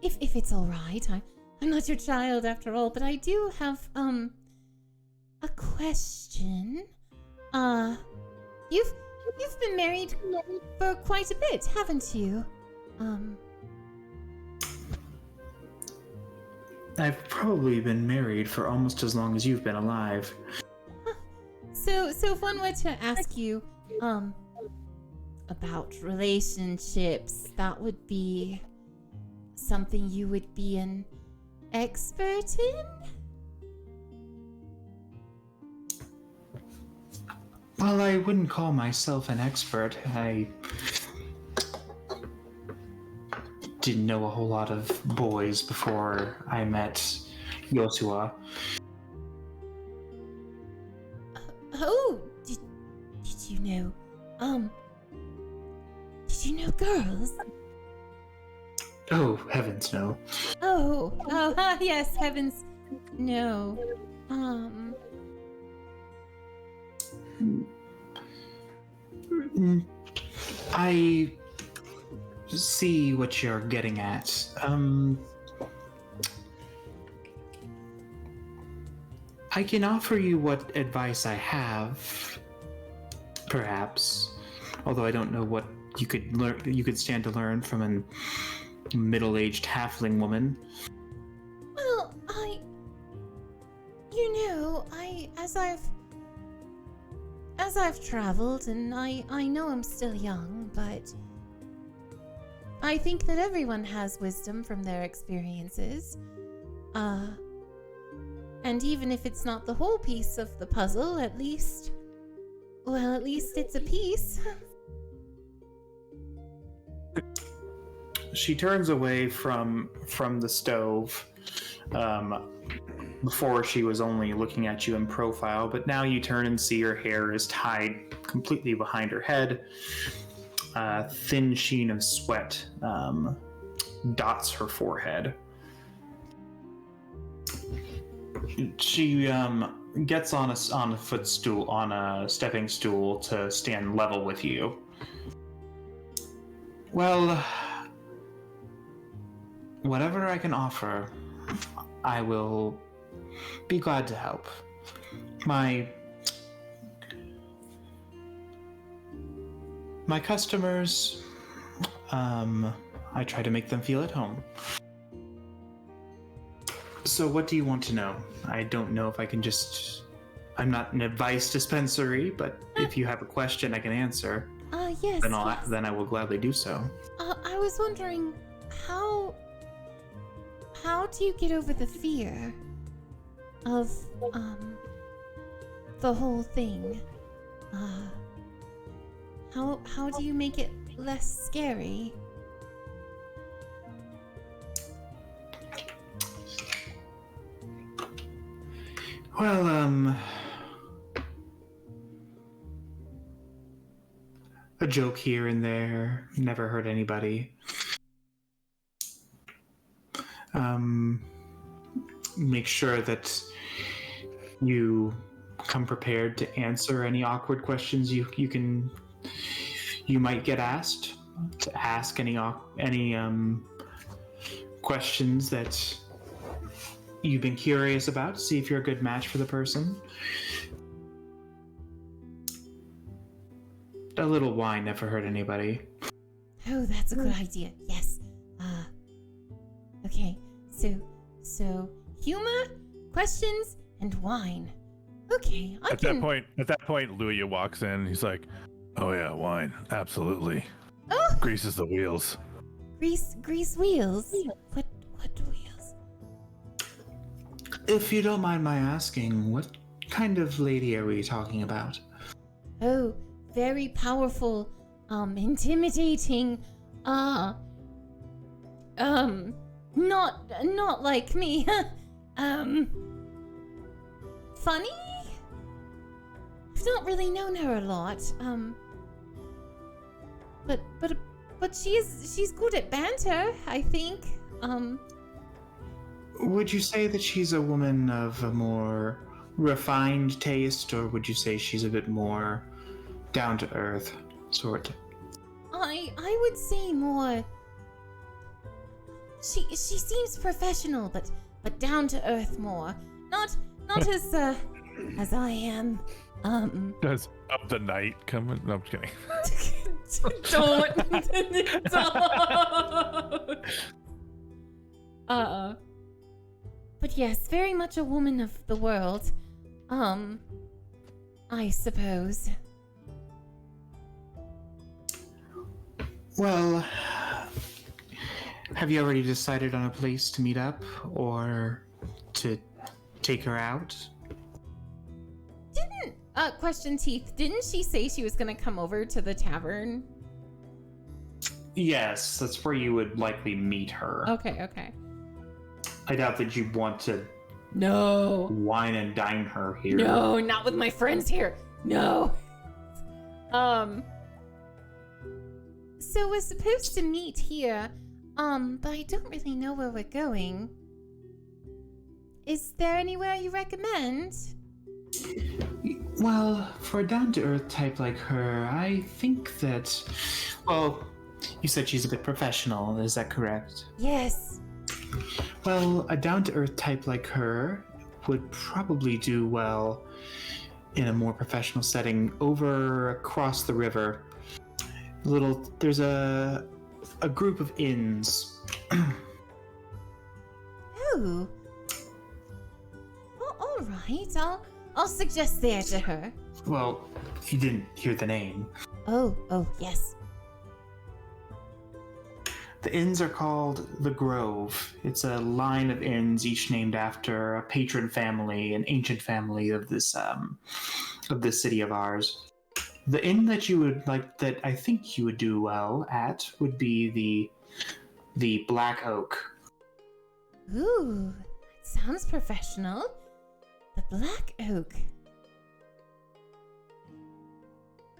if it's all right, I'm not your child after all, but I do have a question. You've been married for quite a bit, haven't you? I've probably been married for almost as long as you've been alive. So if one were to ask you, about relationships, that would be something you would be an expert in? Well, I wouldn't call myself an expert. I didn't know a whole lot of boys before I met Yosua. Oh, did you know, did you know girls? Oh, heavens no. Yes, heavens, no. I see what you're getting at. I can offer you what advice I have, perhaps. Although I don't know what you could stand to learn from a middle-aged halfling woman. Well, as I've traveled, and I know I'm still young, but I think that everyone has wisdom from their experiences. And even if it's not the whole piece of the puzzle, at least it's a piece. She turns away from the stove. Before she was only looking at you in profile, but now you turn and see her hair is tied completely behind her head. A thin sheen of sweat dots her forehead. She gets on a footstool, on a stepping stool to stand level with you. Well, whatever I can offer, I will be glad to help. My customers, I try to make them feel at home. So what do you want to know? I don't know if I can I'm not an advice dispensary, but if you have a question I can answer, Yes. then I will gladly do so. I was wondering, how do you get over the fear of, the whole thing? How do you make it less scary? Well, a joke here and there never hurt anybody. Make sure that you come prepared to answer any awkward questions you might get asked. to ask any questions that you've been curious about to see if you're a good match for the person. A little wine never hurt anybody. Oh, that's a good idea. Yes. Okay. So humor, questions, and wine. Okay. At that point, Luya walks in. He's like, "Oh yeah, wine, absolutely. Oh, Greases the wheels." grease wheels. What wheels? If you don't mind my asking, what kind of lady are we talking about? Oh, very powerful, intimidating, not like me. Funny? I've not really known her a lot. But she's good at banter, I think. Would you say that she's a woman of a more refined taste, or would you say she's a bit more down to earth sort? I would say more. She seems professional, but down to earth more. Not as I am. Does of the night come in? No, I'm just kidding. Don't. But yes, very much a woman of the world. I suppose. Well, have you already decided on a place to meet up or to take her out? Question, Teeth. Didn't she say she was gonna come over to the tavern? Yes, that's where you would likely meet her. Okay. I doubt that you'd want to No. wine and dine her here. No, not with my friends here. No. So we're supposed to meet here, but I don't really know where we're going. Is there anywhere you recommend? Well, for a down-to-earth type like her, I think that... Well, you said she's a bit professional, is that correct? Yes. Well, a down-to-earth type like her would probably do well in a more professional setting over across the river. There's a group of inns. Oh. All right. I'll suggest there to her. Well, you didn't hear the name. Oh, yes. The inns are called the Grove. It's a line of inns, each named after a patron family, an ancient family of this city of ours. The inn that you would like, that I think you would do well at, would be the Black Oak. Ooh, that sounds professional. The Black Oak.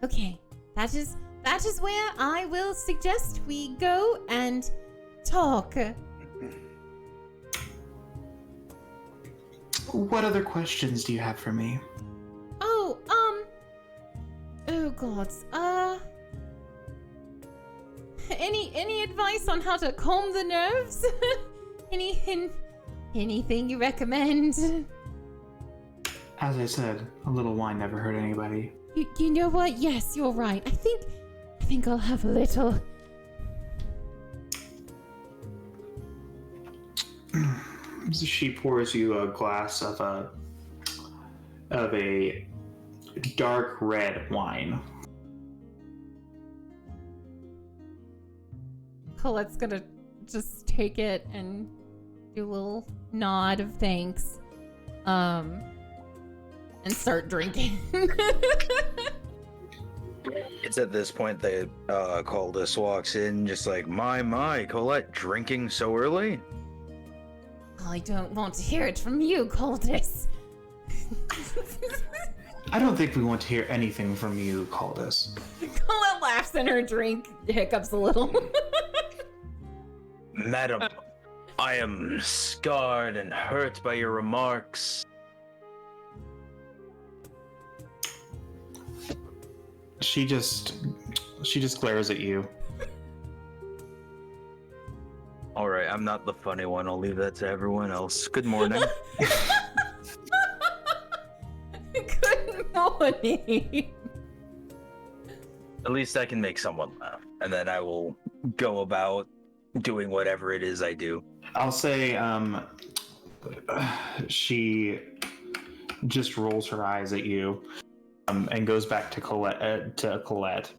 Okay, that is where I will suggest we go and talk. What other questions do you have for me? Oh gods. Any advice on how to calm the nerves? Anything you recommend? As I said, a little wine never hurt anybody. You know what? Yes, you're right. I think I'll have a little. She pours you a glass of a dark red wine. Colette's gonna just take it and do a little nod of thanks. And start drinking. It's at this point that Coldus walks in, just like, my, Colette drinking so early? I don't want to hear it from you, Coldus. I don't think we want to hear anything from you, Caldus. Colette laughs in her drink, hiccups a little. Madam, I am scarred and hurt by your remarks. She just glares at you. I'm not the funny one. I'll leave that to everyone else. Good morning. Good morning. At least I can make someone laugh, and then I will go about doing whatever it is I do. I'll say, she just rolls her eyes at you, and goes back to Colette.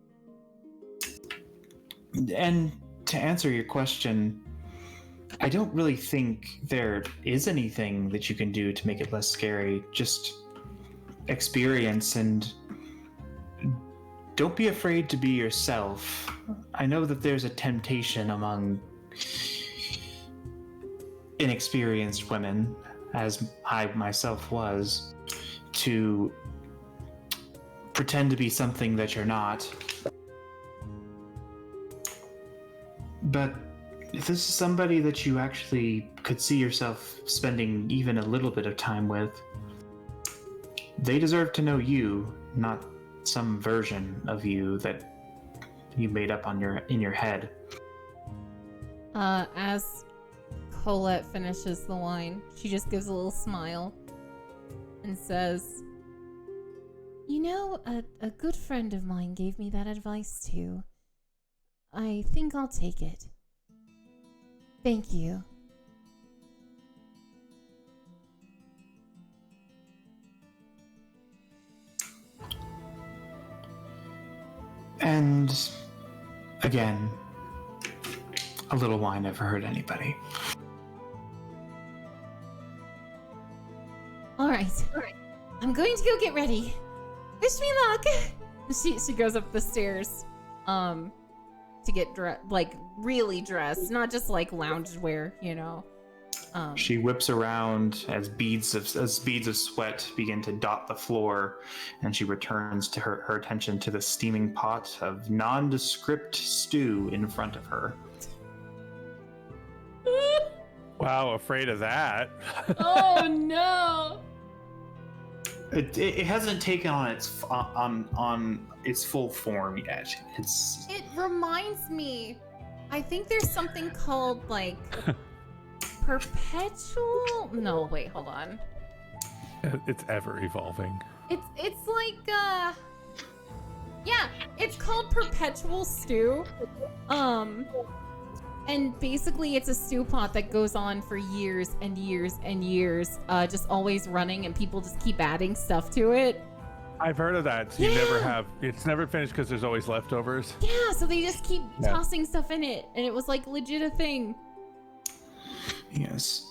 And to answer your question, I don't really think there is anything that you can do to make it less scary. Just experience, and don't be afraid to be yourself. I know that there's a temptation among inexperienced women, as I myself was, to pretend to be something that you're not. But if this is somebody that you actually could see yourself spending even a little bit of time with, they deserve to know you, not some version of you that you made up in your head. As Colette finishes the wine, she just gives a little smile and says, "You know, a good friend of mine gave me that advice too. I think I'll take it. Thank you." And again, a little wine never hurt anybody. All right. I'm going to go get ready. Wish me luck. She goes up the stairs, to get like really dressed, not just like loungewear, you know. She whips around as beads of sweat begin to dot the floor, and she returns to her attention to the steaming pot of nondescript stew in front of her. Wow, afraid of that. Oh no! It hasn't taken on its full form yet. It reminds me. I think there's something called like perpetual. No, wait, hold on. It's ever evolving. It's like yeah, it's called perpetual stew. And basically it's a stew pot that goes on for years and years and years, just always running, and people just keep adding stuff to it. I've heard of that. So you never have. It's never finished because there's always leftovers. Yeah, so they just keep tossing stuff in it, and it was like legit a thing. Yes.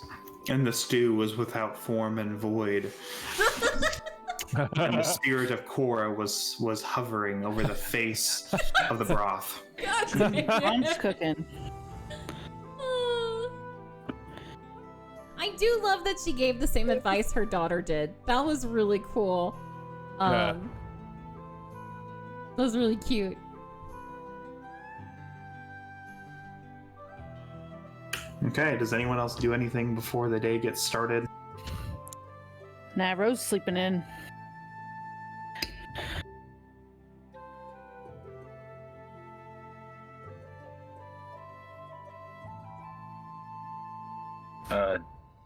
And the stew was without form and void. And the spirit of Korra was hovering over the face of the broth. Mom's cooking. I do love that she gave the same advice her daughter did. That was really cool. Yeah. That was really cute. Okay, does anyone else do anything before the day gets started? Nah, Rose sleeping in.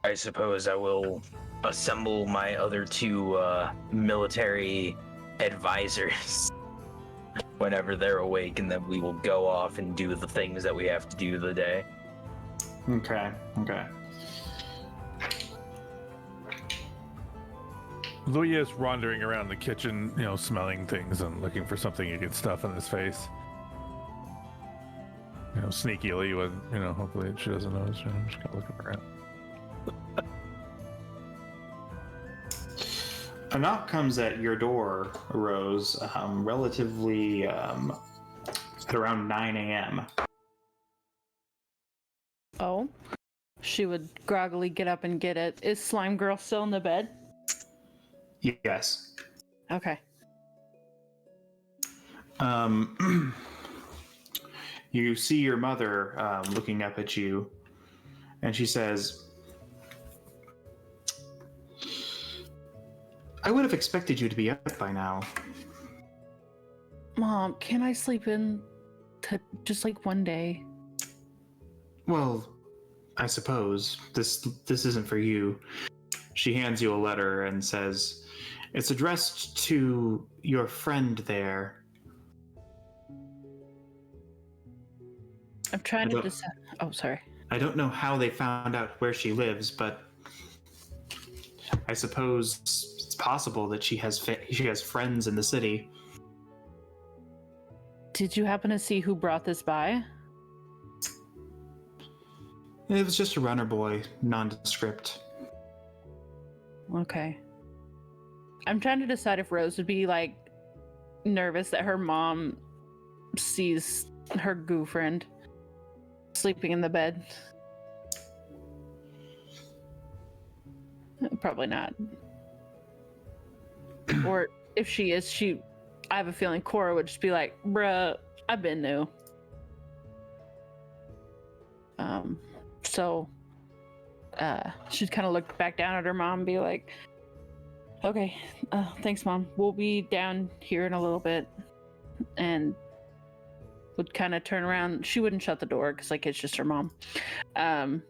I suppose I will assemble my other two military advisors whenever they're awake, and then we will go off and do the things that we have to do the day. Okay. Luya is wandering around the kitchen, smelling things and looking for something to get stuff in his face. Sneakily, when, hopefully she doesn't notice. I'm just kind of looking around. A knock comes at your door, Rose, relatively at around 9 a.m. Oh. She would groggily get up and get it. Is Slime Girl still in the bed? Yes. Okay. You see your mother looking up at you, and she says, "I would have expected you to be up by now." Mom, can I sleep in to just like one day? Well, I suppose this isn't for you. She hands you a letter and says, "It's addressed to your friend there." I'm trying to decide. Oh, sorry. I don't know how they found out where she lives, but I suppose it's possible that she has friends in the city. Did you happen to see who brought this by? It was just a runner boy, nondescript. Okay. I'm trying to decide if Rose would be like nervous that her mom sees her goo friend sleeping in the bed. Probably not. Or if she is, I have a feeling Cora would just be like, bruh, I've been new. So she'd kind of look back down at her mom and be like, okay, thanks, Mom. We'll be down here in a little bit. And would kind of turn around. She wouldn't shut the door because, like, it's just her mom. And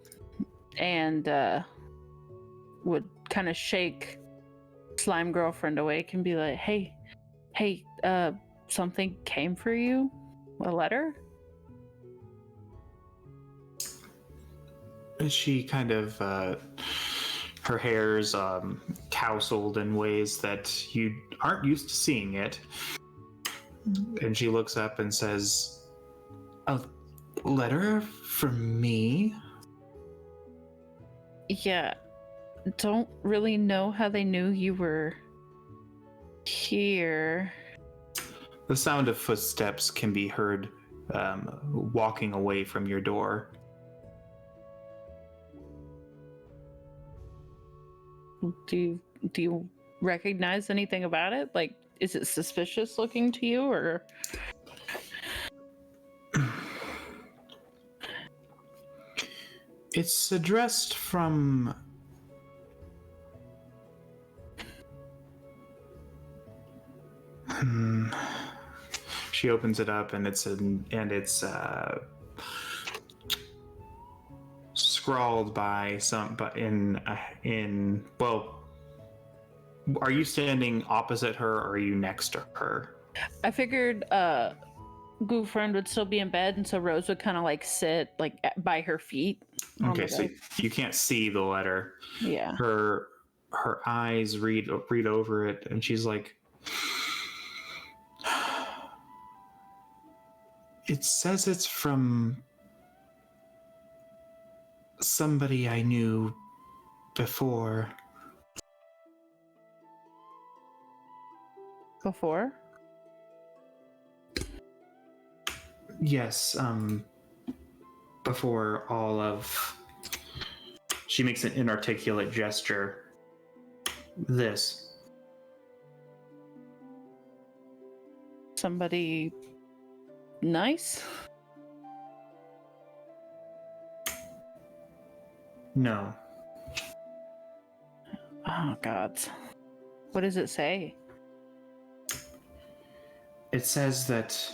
would kind of shake Slime Girlfriend awake and be like, hey, something came for you? A letter? She kind of, her hair's tousled in ways that you aren't used to seeing it. And she looks up and says, "A letter from me?" Yeah. Don't really know how they knew you were here. The sound of footsteps can be heard walking away from your door. Do you recognize anything about it? Like, is it suspicious looking to you, or? It's addressed from She opens it up and it's scrawled by well, are you standing opposite her or are you next to her? I figured Goo Friend would still be in bed, and so Rose would kind of like sit like by her feet. Okay, so you can't see the letter. Yeah. Her eyes read over it, and she's like, "It says it's from somebody I knew before." Before? Yes, before all of... She makes an inarticulate gesture. This. Somebody nice? No. Oh, God. What does it say? It says that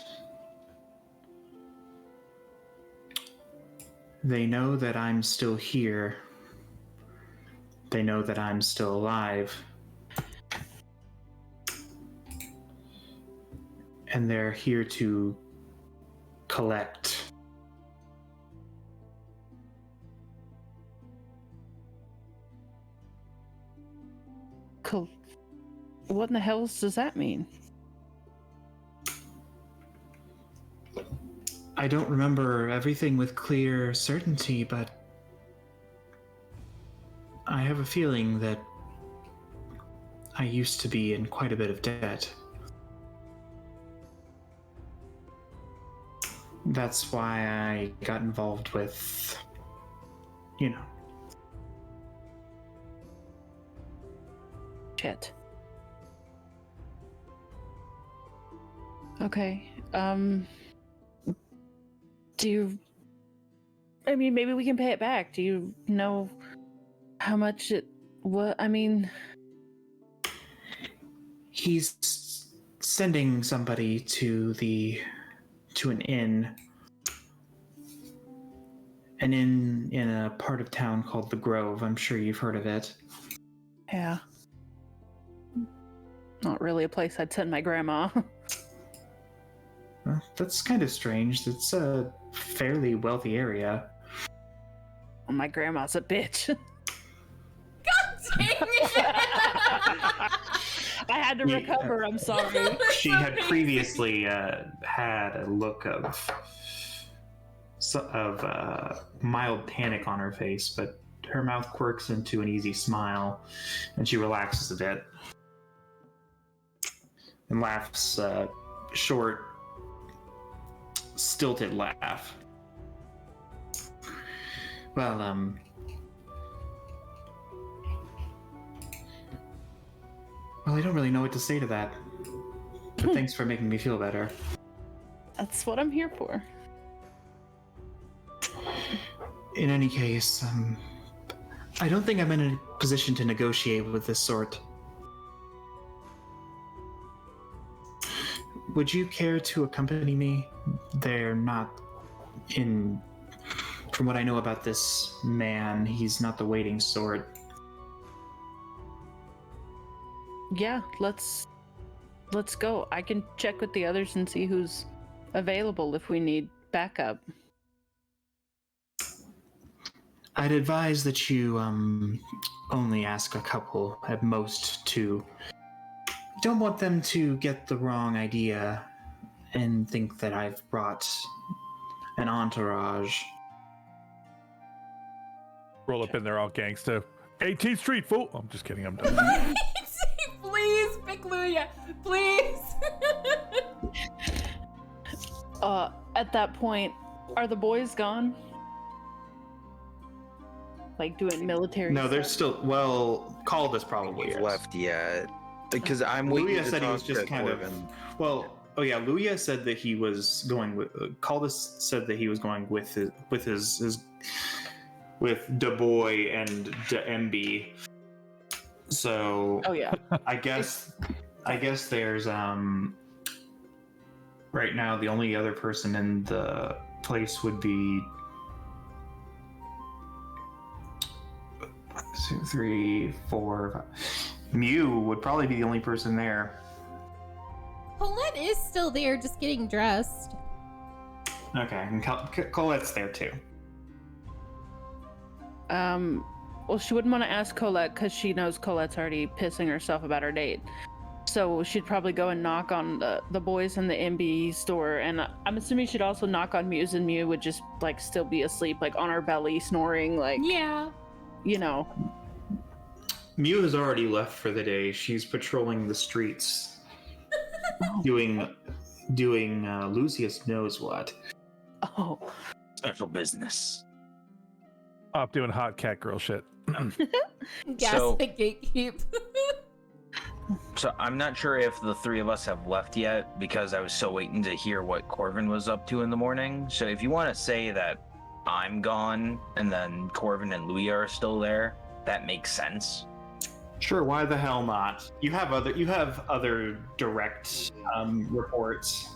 they know that I'm still here. They know that I'm still alive. And they're here to collect. Cool. What in the hell does that mean? I don't remember everything with clear certainty, but I have a feeling that I used to be in quite a bit of debt. That's why I got involved with, Shit. Okay. I mean, maybe we can pay it back. Do you know how much He's sending somebody to an inn, an inn in a part of town called the Grove. I'm sure you've heard of it. Yeah. Not really a place I'd send my grandma. That's kind of strange. It's a fairly wealthy area. My grandma's a bitch. Dang it! I had to recover. I'm sorry. She had previously had a look of mild panic on her face, but her mouth quirks into an easy smile, and she relaxes a bit and laughs a short, stilted laugh. Well, I don't really know what to say to that. But thanks for making me feel better. That's what I'm here for. In any case, I don't think I'm in a position to negotiate with this sort. Would you care to accompany me? They're not in... From what I know about this man, he's not the waiting sort. Yeah, let's go. I can check with the others and see who's available if we need backup. I'd advise that you only ask a couple, at most two. Don't want them to get the wrong idea and think that I've brought an entourage. Roll up in there all gangsta. 18th Street, fool! I'm just kidding, I'm done. Please, pick Luya. Please. At that point, are the boys gone? Like doing military No, they're stuff? still... Well, Caldas probably is. left yet. Because I'm waiting Luya to said he talk was just to kind Corbin. of... Well, oh yeah, Luya said that he was going with... Caldas said that he was going with his with Da Boy and Da MB. So... Oh yeah. I guess there's right now the only other person in the place would be 2, 3, 4, 5. Mew would probably be the only person there. Colette is still there, just getting dressed. Okay, and Colette's there too. Well, she wouldn't want to ask Colette because she knows Colette's already pissing herself about her date. So she'd probably go and knock on the boys in the MBE store, and I'm assuming she'd also knock on Mew's, and Mew would just like still be asleep, like on her belly, snoring, like Yeah. you know. Mew has already left for the day. She's patrolling the streets, doing Lucius knows what. Oh, Special business. Off doing hot cat girl shit. Gas So- the gatekeep. So I'm not sure if the three of us have left yet because I was still waiting to hear what Corvin was up to in the morning. So if you want to say that I'm gone and then Corvin and Louis are still there, that makes sense. Sure, why the hell not? You have other direct reports.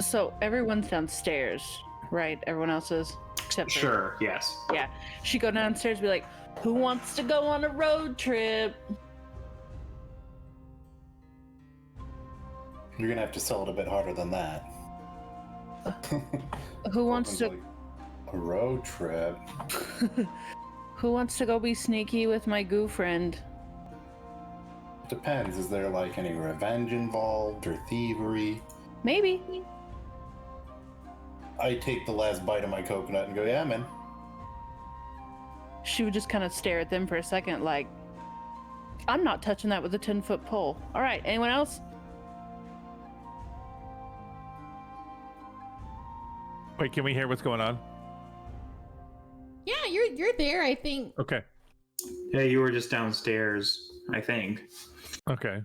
so everyone's downstairs, right? Everyone else is, except for Sure, yes. Yeah, she go downstairs and be like, who wants to go on a road trip? You're gonna have to sell it a bit harder than that. Who wants to Like, a road trip? who wants to go be sneaky with my goo friend? Depends. Is there like any revenge involved or thievery? Maybe. I take the last bite of my coconut and go, yeah, man. She would just kind of stare at them for a second like, I'm not touching that with a 10-foot pole. All right, anyone else? Wait, can we hear what's going on? Yeah, you're there, I think. Okay. Yeah, you were just downstairs, I think. Okay.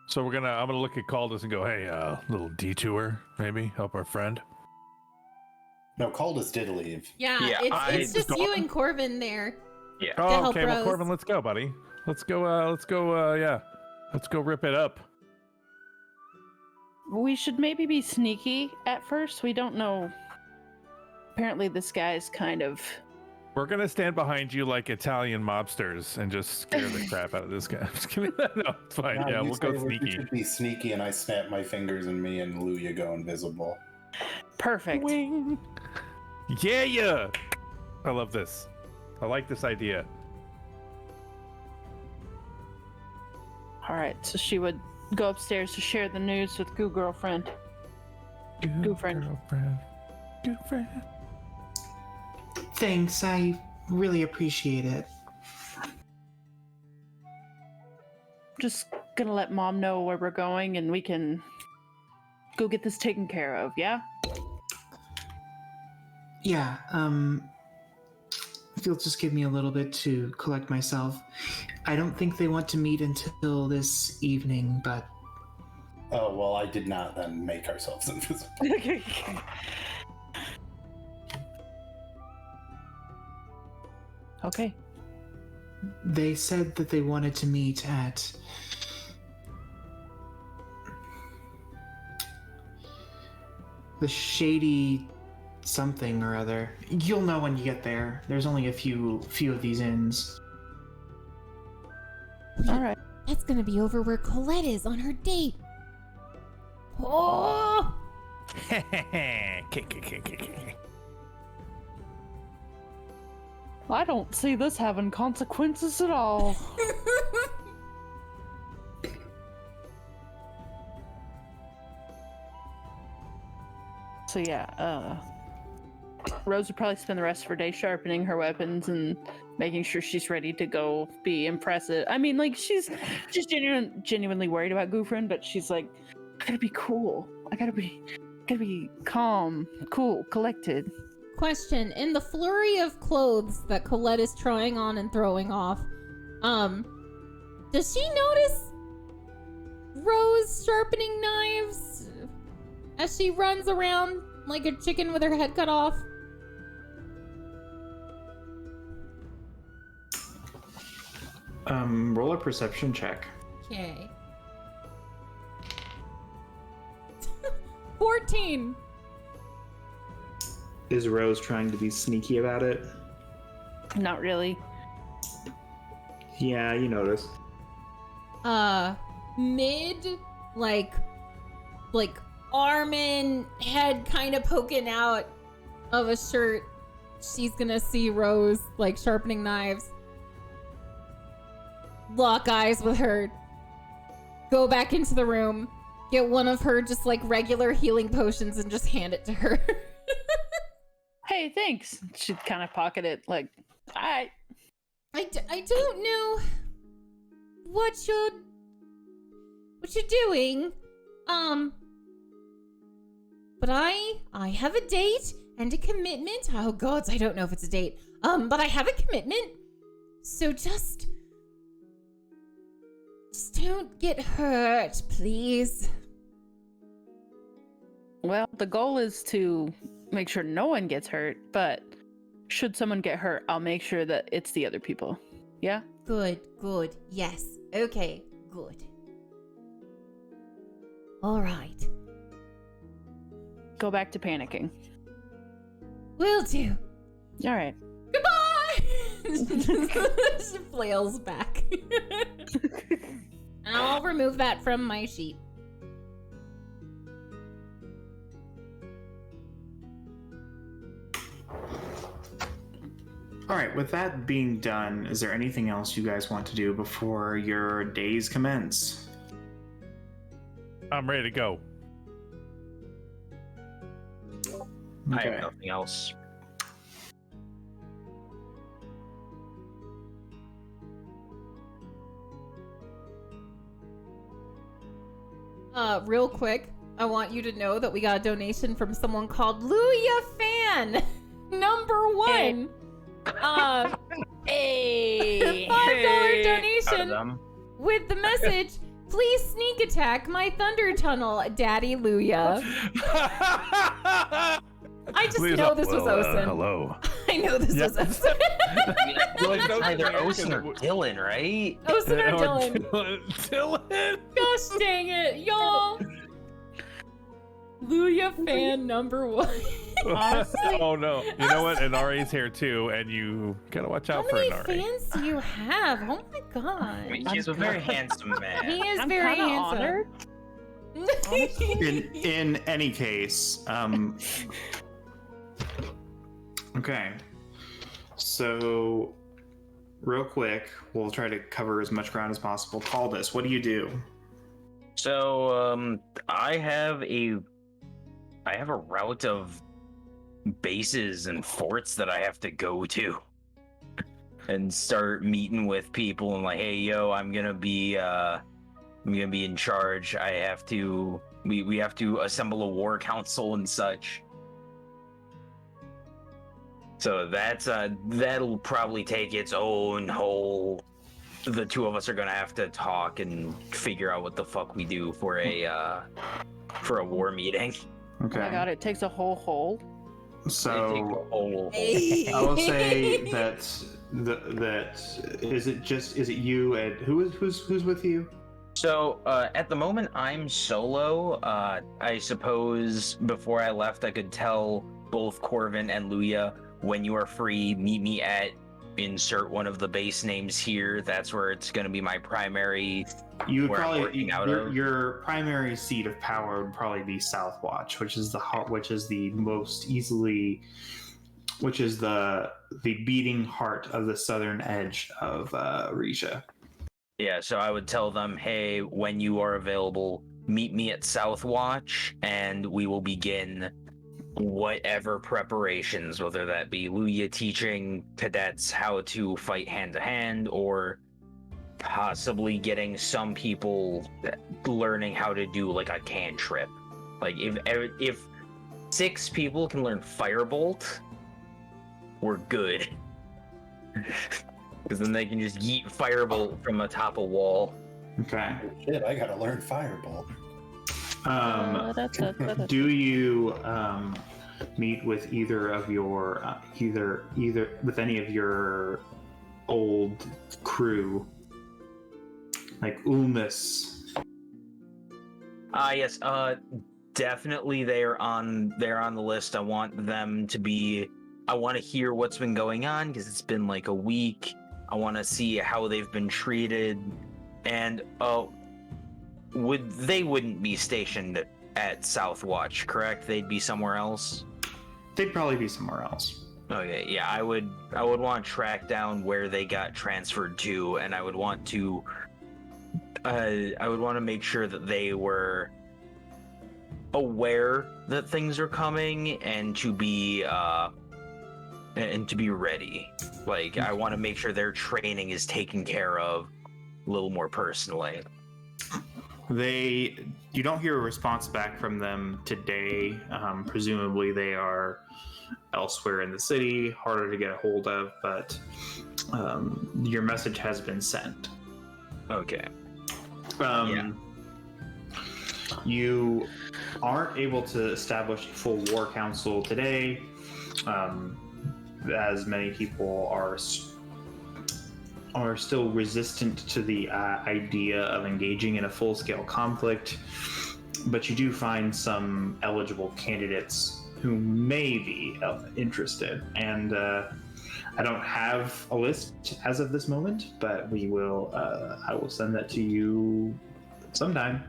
So I'm gonna look at Caldas and go, hey, little detour, maybe help our friend. No, Caldas did leave. Yeah, Yeah, it's just I- you and Corvin there. Yeah. To Oh, help okay. Well, Rose. Corbin, let's go, buddy. Let's go. Yeah. Let's go rip it up. we should maybe be sneaky at first. We don't know. Apparently, this guy's kind of. We're gonna stand behind you like Italian mobsters and just scare the crap out of this guy. I'm just kidding. No, it's fine. No, Yeah, you we'll go say we sneaky. should be sneaky, and I snap my fingers, and me and Luya go invisible. Perfect. Wing. Yeah. I love this. I like this idea. All right, so she would go upstairs to share the news with Goo Girlfriend. Goo friend. Girlfriend. Goo friend. Thanks, I really appreciate it. Just gonna let Mom know where we're going, and we can go get this taken care of. Yeah. Yeah, if you'll just give me a little bit to collect myself. I don't think they want to meet until this evening, but Oh, well, I did not then make ourselves invisible. Okay. they said that they wanted to meet at the Shady something or other. You'll know when you get there. There's only a few of these inns. All right. That's gonna be over where Colette is on her date. Oh! I don't see this having consequences at all. So yeah, Rose would probably spend the rest of her day sharpening her weapons and making sure she's ready to go be impressive. I mean, like, she's just genuinely worried about Goofrin, but she's like, I gotta be cool. I gotta be calm, cool, collected. Question: in the flurry of clothes that Colette is trying on and throwing off, does she notice Rose sharpening knives as she runs around like a chicken with her head cut off? Roll a perception check. Okay. 14. Is Rose trying to be sneaky about it? Not really. Yeah, you notice. Mid, like arm in, head kind of poking out of a shirt. She's gonna see Rose, like, sharpening knives. Lock eyes with her. Go back into the room. Get one of her just, like, regular healing potions and just hand it to her. Hey, thanks. She'd kind of pocket it, like, all right. I don't know what you're doing, but I have a date and a commitment. Oh gods, I don't know if it's a date. But I have a commitment, so just don't get hurt, please. Well, the goal is to make sure no one gets hurt, but should someone get hurt, I'll make sure that it's the other people. Yeah? Good, yes, okay, good. All right. Go back to panicking. Will do. All right. Goodbye! She flails back. And I'll remove that from my sheet. All right, with that being done, is there anything else you guys want to do before your days commence? I'm ready to go. I have nothing else. Real quick, I want you to know that we got a donation from someone called Luya Fan, #1. Hey! $5 Proud of donation them. with the message, please sneak attack my thunder tunnel, Daddy Luya. I just Please know up. this was Well, Osen. hello. I know this was Osen. I mean, I feel like it's Don't either care, 'cause Osen or it w- Dylan, right? Osen or Dylan. Dylan. Gosh dang it, y'all. Luya fan number 1. Honestly, Oh no! You know what? And Ari's here too, and you gotta watch How out for many Inari. fans do you have? Oh my I god. mean, he's a very handsome man. He is I'm very kinda handsome. honored. In any case, okay. So, real quick, we'll try to cover as much ground as possible. Call this. What do you do? So, I have a route of bases and forts that I have to go to and start meeting with people and like, hey, yo, I'm gonna be in charge. I have to. We have to assemble a war council and such. So that'll probably take its own whole. The two of us are gonna have to talk and figure out what the fuck we do for a war meeting. Okay. Oh my god, it takes a whole hole. So, Oh, I will say that is it you and who's with you? so at the moment I'm solo. I suppose before I left I could tell both Corvin and Luya, when you are free, meet me at insert one of the base names here. That's where it's going to be my primary. You would Where I'm probably working out of. your primary seat of power would probably be Southwatch, which is the most easily, which is the beating heart of the southern edge of Risha. Yeah, so I would tell them, hey, when you are available, meet me at Southwatch, and we will begin whatever preparations, whether that be Luya teaching cadets how to fight hand to hand, or possibly getting some people learning how to do like a cantrip. Like if 6 people can learn Firebolt, we're good. Because then they can just yeet Firebolt from atop a wall. Okay. Shit, I gotta learn Firebolt. Do you meet with either of your either with any of your old crew, like Ulmus? Yes, definitely they're on the list. I want them to be. I want to hear what's been going on because it's been like a week. I want to see how they've been treated, and they wouldn't be stationed at Southwatch, correct? They'd be somewhere else. They'd probably be somewhere else. Okay, yeah, I would want to track down where they got transferred to, and I would want to make sure that they were aware that things are coming and to be ready. Like, I want to make sure their training is taken care of a little more personally. You don't hear a response back from them today. Presumably they are elsewhere in the city, harder to get a hold of, but your message has been sent. Okay. Yeah. You aren't able to establish a full war council today, as many people are still resistant to the idea of engaging in a full-scale conflict, but you do find some eligible candidates who may be interested. And I don't have a list as of this moment, but I will send that to you sometime.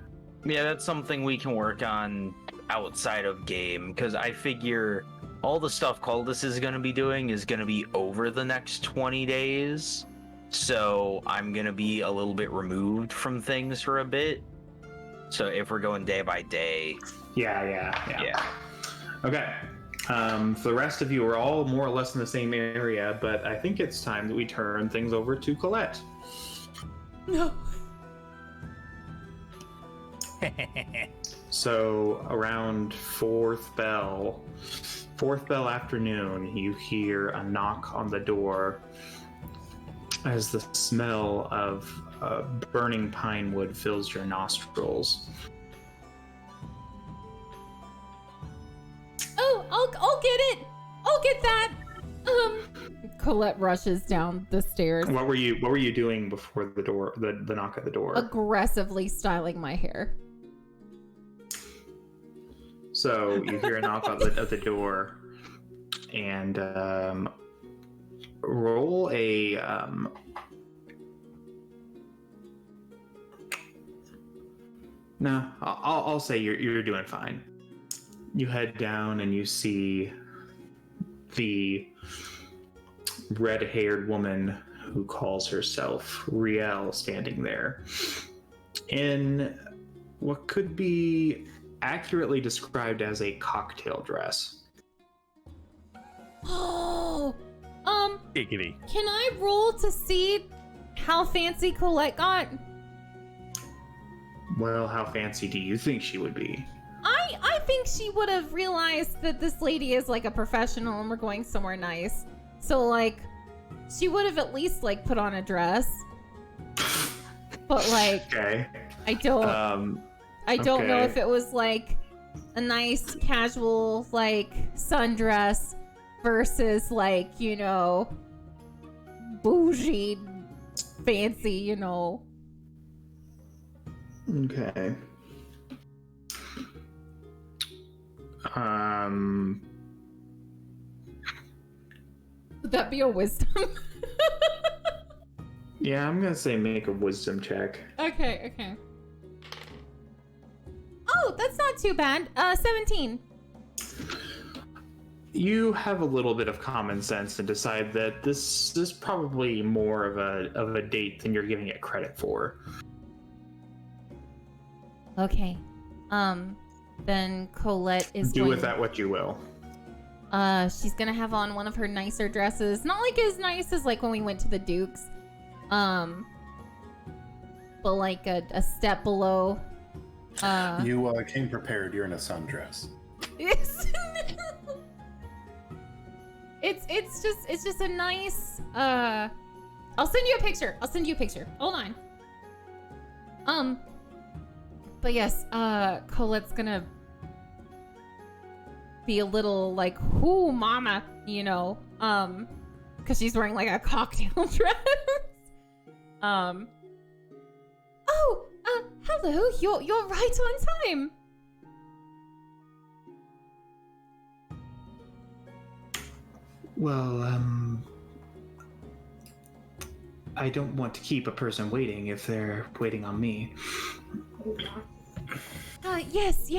Yeah, that's something we can work on outside of game, because I figure all the stuff Caldus is going to be doing is going to be over the next 20 days. So I'm going to be a little bit removed from things for a bit. So if we're going day by day. Yeah. Okay. For the rest of you, we're all more or less in the same area, but I think it's time that we turn things over to Colette. No. So around fourth bell afternoon, you hear a knock on the door as the smell of burning pine wood fills your nostrils. Oh, I'll get it. I'll get that. Colette rushes down the stairs, What were you doing before the knock at the door? aggressively styling my hair. So you hear a knock at the door, and roll a no. I'll say you're doing fine. You head down and you see the red-haired woman who calls herself Riel standing there in what could be accurately described as a cocktail dress. Oh, Giggity. can I roll to see how fancy Colette got? Well, how fancy do you think she would be? I think she would have realized that this lady is like a professional and we're going somewhere nice. So like, she would have at least like put on a dress. But like, Okay. I don't know okay. if it was like a nice casual like sundress versus like, you know, bougie, fancy, you know. Okay. Would that be a wisdom? Yeah, I'm gonna say make a wisdom check. Okay. Oh, that's not too bad. 17. You have a little bit of common sense and decide that this is probably more of a date than you're giving it credit for. Okay. Then Colette is Do going... with that what you will. She's gonna have on one of her nicer dresses. Not like as nice as like when we went to the Dukes. But like a step below. You came prepared. You're in a sundress. It's just a nice I'll send you a picture. Hold on. But yes, Colette's gonna be a little like, "Whoo, mama," you know, because she's wearing like a cocktail dress. Hello, you're right on time. Well, I don't want to keep a person waiting if they're waiting on me. Yes,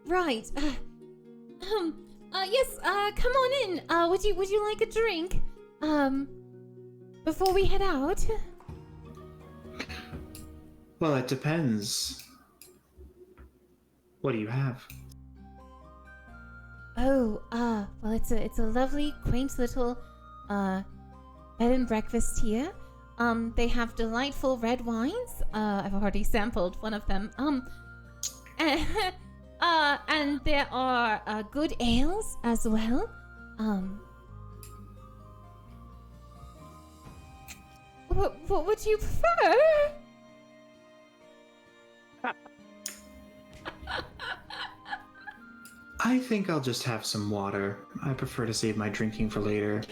right. Yes, come on in. Would you like a drink? Before we head out? Well, it depends. What do you have? Oh, well, it's a lovely, quaint little, bed and breakfast here. They have delightful red wines. I've already sampled one of them. And there are good ales as well. What would you prefer? I think I'll just have some water. I prefer to save my drinking for later.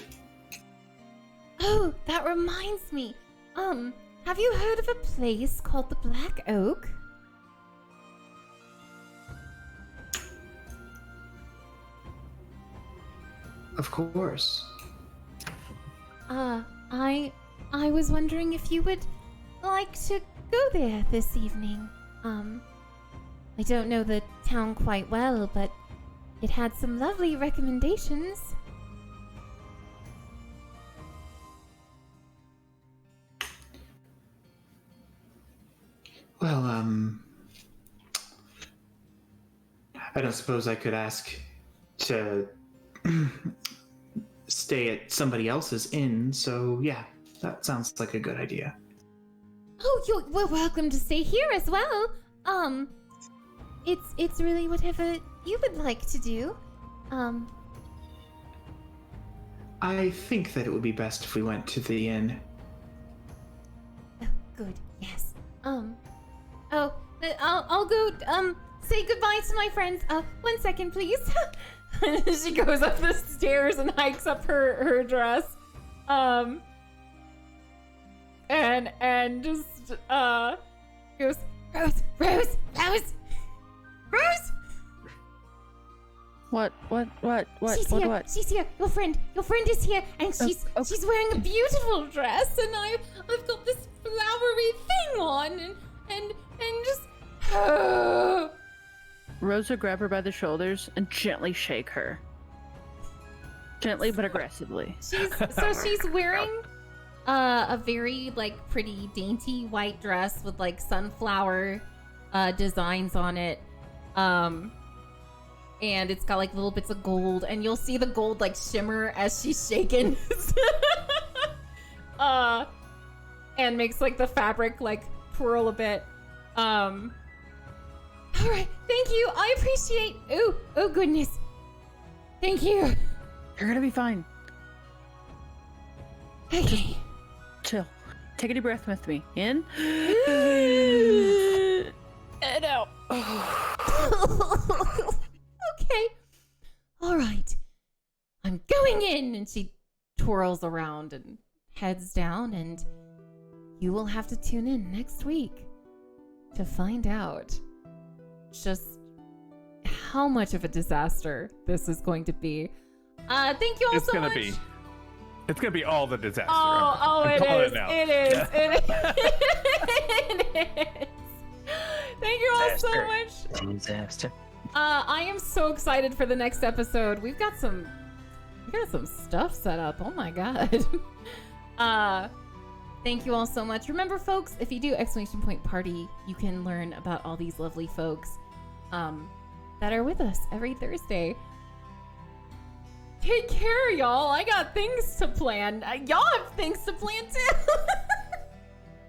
Oh, that reminds me. Have you heard of a place called the Black Oak? Of course. I was wondering if you would like to go there this evening. I don't know the town quite well, but it had some lovely recommendations. Well, I don't suppose I could ask to stay at somebody else's inn, so yeah, that sounds like a good idea. Oh, we're welcome to stay here as well. It's really whatever you would like to do. I think that it would be best if we went to the inn. Oh, good. Yes. I'll go, say goodbye to my friends. 1 second, please. She goes up the stairs and hikes up her dress. And just, goes, Rose. Rose! What? She's here. What? She's here. Your friend is here, and she's wearing a beautiful dress, and I've got this flowery thing on, and just. Rosa, grab her by the shoulders and gently shake her. Gently but aggressively. She's wearing a very like pretty dainty white dress with like sunflower designs on it. And it's got like little bits of gold, and you'll see the gold like shimmer as she's shaken. And makes like the fabric like twirl a bit. All right, thank you. I appreciate. Oh goodness. Thank you. You're gonna be fine. Okay. Chill. Take a deep breath with me. In. And out. Okay. All right. I'm going in. And she twirls around and heads down, and you will have to tune in next week to find out just how much of a disaster this is going to be. Thank you all so much. It's gonna be all the disaster. I'm it it is. is. It is. It is. Thank you all so much. Disaster. I am so excited for the next episode. We got some stuff set up. Oh my god. Thank you all so much. Remember, folks, if you do !party, you can learn about all these lovely folks that are with us every Thursday. Take care, y'all. I got things to plan. Y'all have things to plan too.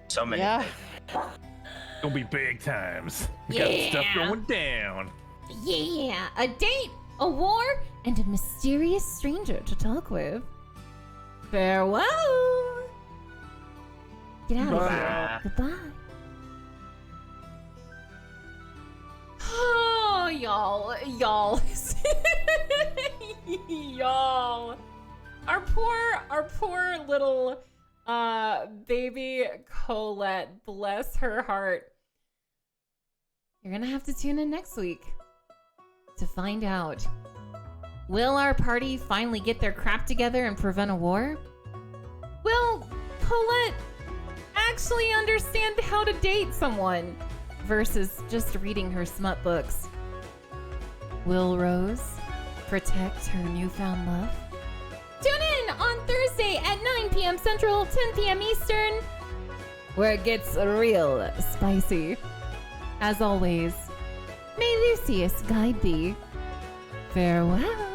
So many. Yeah. It'll be big times. We got stuff going down. Yeah, a date, a war, and a mysterious stranger to talk with. Farewell. Get out of here. Goodbye. Oh, y'all. Y'all. Our poor little baby Colette, bless her heart. You're gonna have to tune in next week to find out. Will our party finally get their crap together and prevent a war? Will Colette actually understand how to date someone versus just reading her smut books? Will Rose protect her newfound love? Tune in on Thursday at 9 p.m. Central, 10 p.m. Eastern, where it gets real spicy. As always, may Lucius guide thee. Farewell.